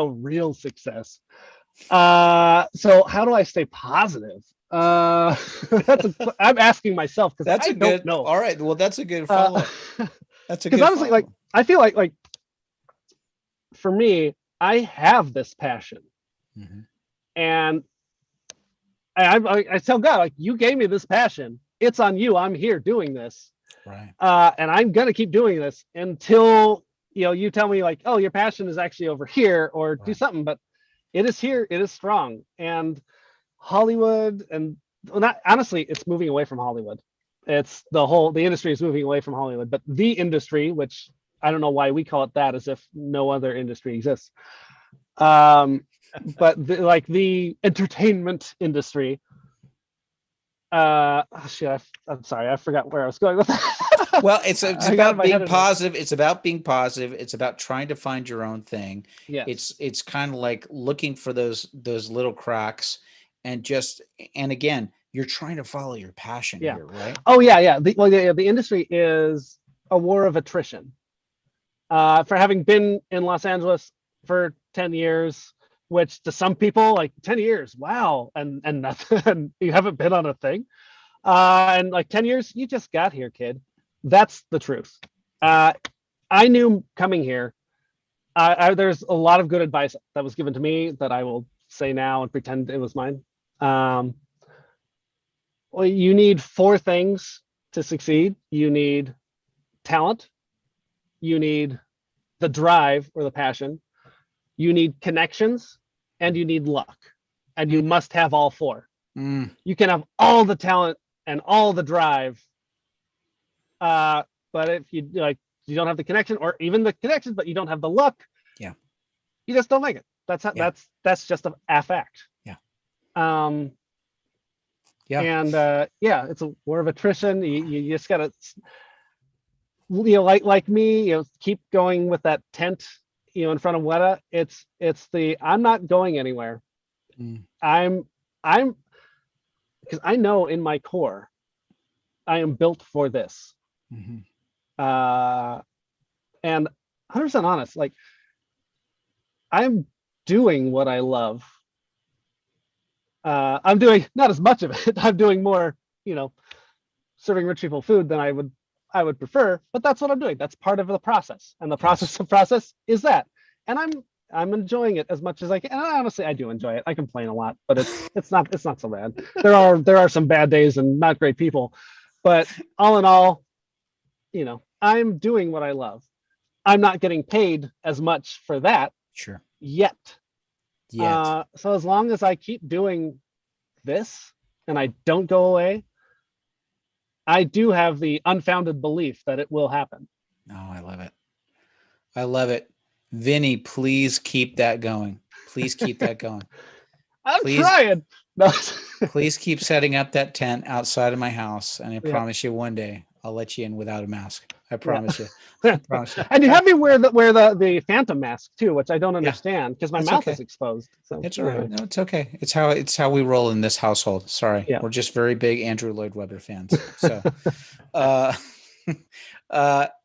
real success. So how do I stay positive? I'm asking myself, because I don't know. All right. Well, that's a good follow-up. That's a good. Because honestly, like, I feel like for me, I have this passion, and I tell God, like, you gave me this passion. It's on you. I'm here doing this. Right. And I'm gonna keep doing this until you tell me, like, oh, your passion is actually over here, or do something. But it is here. It is strong. And Hollywood, and honestly, it's moving away from Hollywood. It's the industry is moving away from Hollywood. But the industry, which I don't know why we call it that, as if no other industry exists. But the entertainment industry. I'm sorry, I forgot where I was going with that. Well, it's about being positive. It's about being positive. It's about trying to find your own thing. Yeah. It's kind of like looking for those little cracks, and again, you're trying to follow your passion here, right? Oh yeah. The industry is a war of attrition. For having been in Los Angeles for 10 years, which to some people, like, 10 years, wow, and nothing, you haven't been on a thing, and like 10 years, you just got here, kid. That's the truth. I knew coming here, there's a lot of good advice that was given to me that I will say now and pretend it was mine. Well, you need 4 things to succeed. You need talent, you need the drive or the passion, you need connections, and you need luck. And you must have all 4. You can have all the talent and all the drive, but if you don't have the connection, or even the connection, but you don't have the luck, you just don't make it. That's just a fact. And it's a war of attrition. You just gotta, like me, keep going with that tent, in front of Weta. It's I'm not going anywhere. I'm because I know in my core, I am built for this. And 100% honest, like, I'm doing what I love. I'm doing not as much of it. I'm doing more, serving rich people food than I would prefer, but that's what I'm doing. That's part of the process. And the process is that. And I'm enjoying it as much as I can. And honestly, I do enjoy it. I complain a lot, but it's not so bad. There are some bad days and not great people, but all in all, I'm doing what I love. I'm not getting paid as much for that Sure. yet. Yet. So as long as I keep doing this and I don't go away, I do have the unfounded belief that it will happen. Oh, I love it. I love it. Vinnie, please keep that going. Please keep that going. I'm trying. No. Please keep setting up that tent outside of my house. And I Yeah. promise you one day I'll let you in without a mask. I promise you. I promise you. And you have me wear the phantom mask too, which I don't understand because my That's mouth okay. is exposed. So It's all right. No, it's okay. It's how we roll in this household. Sorry. Yeah. We're just very big Andrew Lloyd Webber fans. So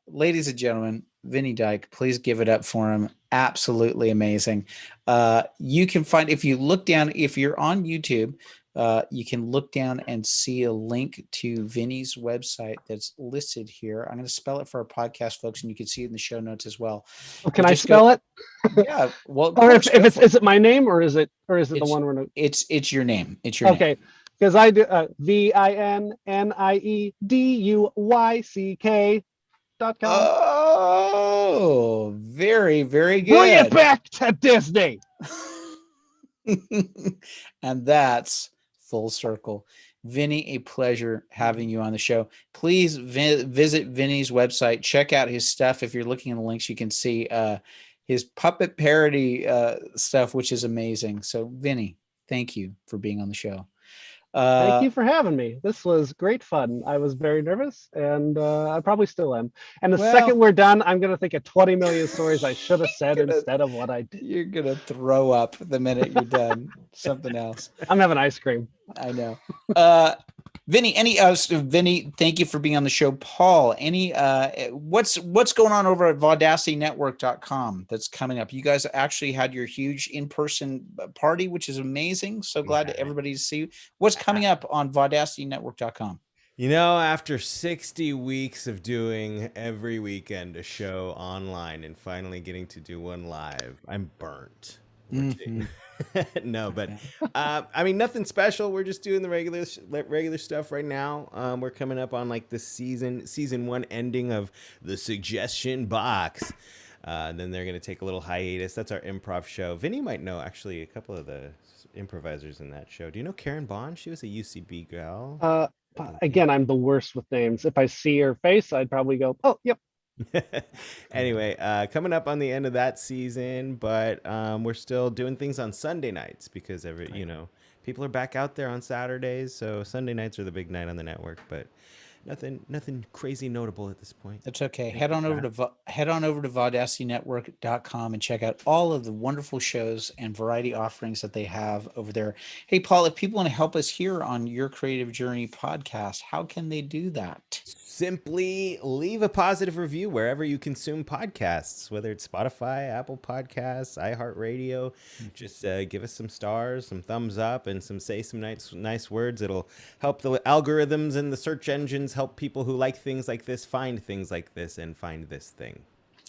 ladies and gentlemen, Vinnie Duyck, please give it up for him. Absolutely amazing. You can find, if you look down, if you're on YouTube, you can look down and see a link to Vinnie's website that's listed here. I'm going to spell it for our podcast folks, and you can see it in the show notes as well. Can I spell it? Yeah. Well, or if is it my name or is it the one we're it's your name. It's your name. Okay. Because I do VINNIEDUYCK.com. Oh, very, very good. Bring it back to Disney. And that's full circle. Vinnie, a pleasure having you on the show. Please visit Vinnie's website. Check out his stuff. If you're looking in the links, you can see his puppet parody stuff, which is amazing. So, Vinnie, thank you for being on the show. Thank you for having me. This was great fun. I was very nervous, and I probably still am. And the second we're done, I'm going to think of 20 million stories I should have said instead of what I did. You're going to throw up the minute you're done. Something else. I'm having ice cream. I know. Vinnie, Vinnie, thank you for being on the show. Paul, what's going on over at vaudacitynetwork.com that's coming up? You guys actually had your huge in-person party, which is amazing. So glad to everybody to see you. What's coming up on vaudacitynetwork.com? After 60 weeks of doing every weekend a show online and finally getting to do one live, I'm burnt. Mm-hmm. No, but nothing special. We're just doing the regular stuff right now. We're coming up on like the season 1 ending of the Suggestion Box. Then they're going to take a little hiatus. That's our improv show. Vinnie might know actually a couple of the improvisers in that show. Do you know Karen Bond? She was a UCB gal. Again, I'm the worst with names. If I see her face, I'd probably go, oh, yep. Anyway, coming up on the end of that season, but we're still doing things on Sunday nights because people are back out there on Saturdays, so Sunday nights are the big night on the network, but nothing crazy notable at this point. That's okay. Head on over to vaudacitynetwork.com and check out all of the wonderful shows and variety offerings that they have over there. Hey, Paul, if people want to help us here on Your Creative Journey podcast, how can they do that? Simply leave a positive review wherever you consume podcasts, whether it's Spotify, Apple Podcasts, iHeartRadio. Just give us some stars, some thumbs up, and say some nice words. It'll help the algorithms and the search engines help people who like things like this find things like this and find this thing.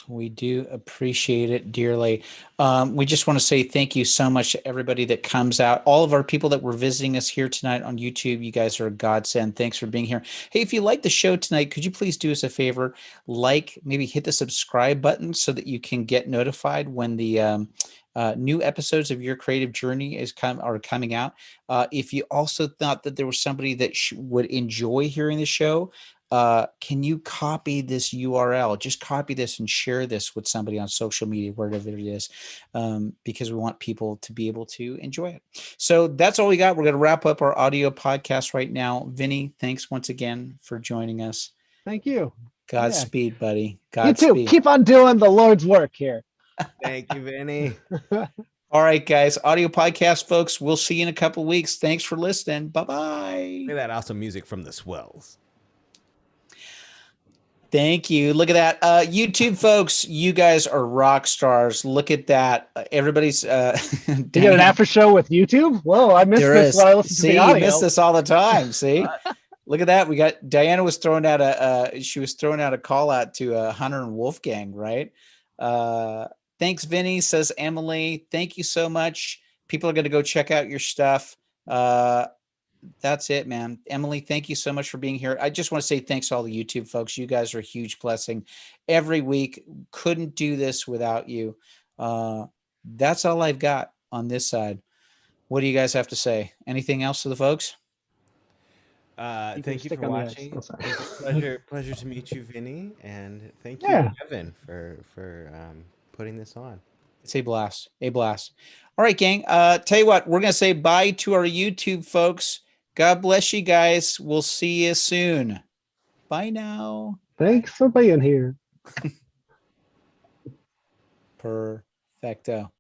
We do appreciate it dearly. We just want to say thank you so much to everybody that comes out. All of our people that were visiting us here tonight on YouTube, you guys are a godsend. Thanks for being here. Hey, if you like the show tonight, could you please do us a favor? Maybe hit the subscribe button so that you can get notified when the new episodes of Your Creative Journey are coming out. If you also thought that there was somebody that would enjoy hearing the show, can you copy this URL? Just copy this and share this with somebody on social media, wherever it is, because we want people to be able to enjoy it. So that's all we got. We're going to wrap up our audio podcast right now. Vinnie, thanks once again for joining us. Thank you. Godspeed, buddy. Godspeed. You too. Keep on doing the Lord's work here. Thank you, Vinnie. All right, guys. Audio podcast, folks. We'll see you in a couple of weeks. Thanks for listening. Bye-bye. Look at that awesome music from the Swells. Thank you. Look at that. YouTube folks, you guys are rock stars. Look at that. Everybody's you get an after show with YouTube? Whoa, I missed this when I listened to the audio. You miss this all the time. See? Look at that. We got Diana was throwing out a call out to Hunter and Wolfgang, right? Thanks, Vinny, says Emily. Thank you so much. People are going to go check out your stuff. That's it, man. Emily, thank you so much for being here. I just want to say thanks to all the YouTube folks. You guys are a huge blessing every week. Couldn't do this without you. That's all I've got on this side. What do you guys have to say? Anything else to the folks? Thank you stick for on the ice. watching. Oh, sorry. It was a pleasure to meet you, Vinny, and thank you, Yeah. Evan, for putting this on. It's a blast. A blast. All right, gang. Tell you what, we're going to say bye to our YouTube folks. God bless you guys. We'll see you soon. Bye now. Thanks for being here. Perfecto.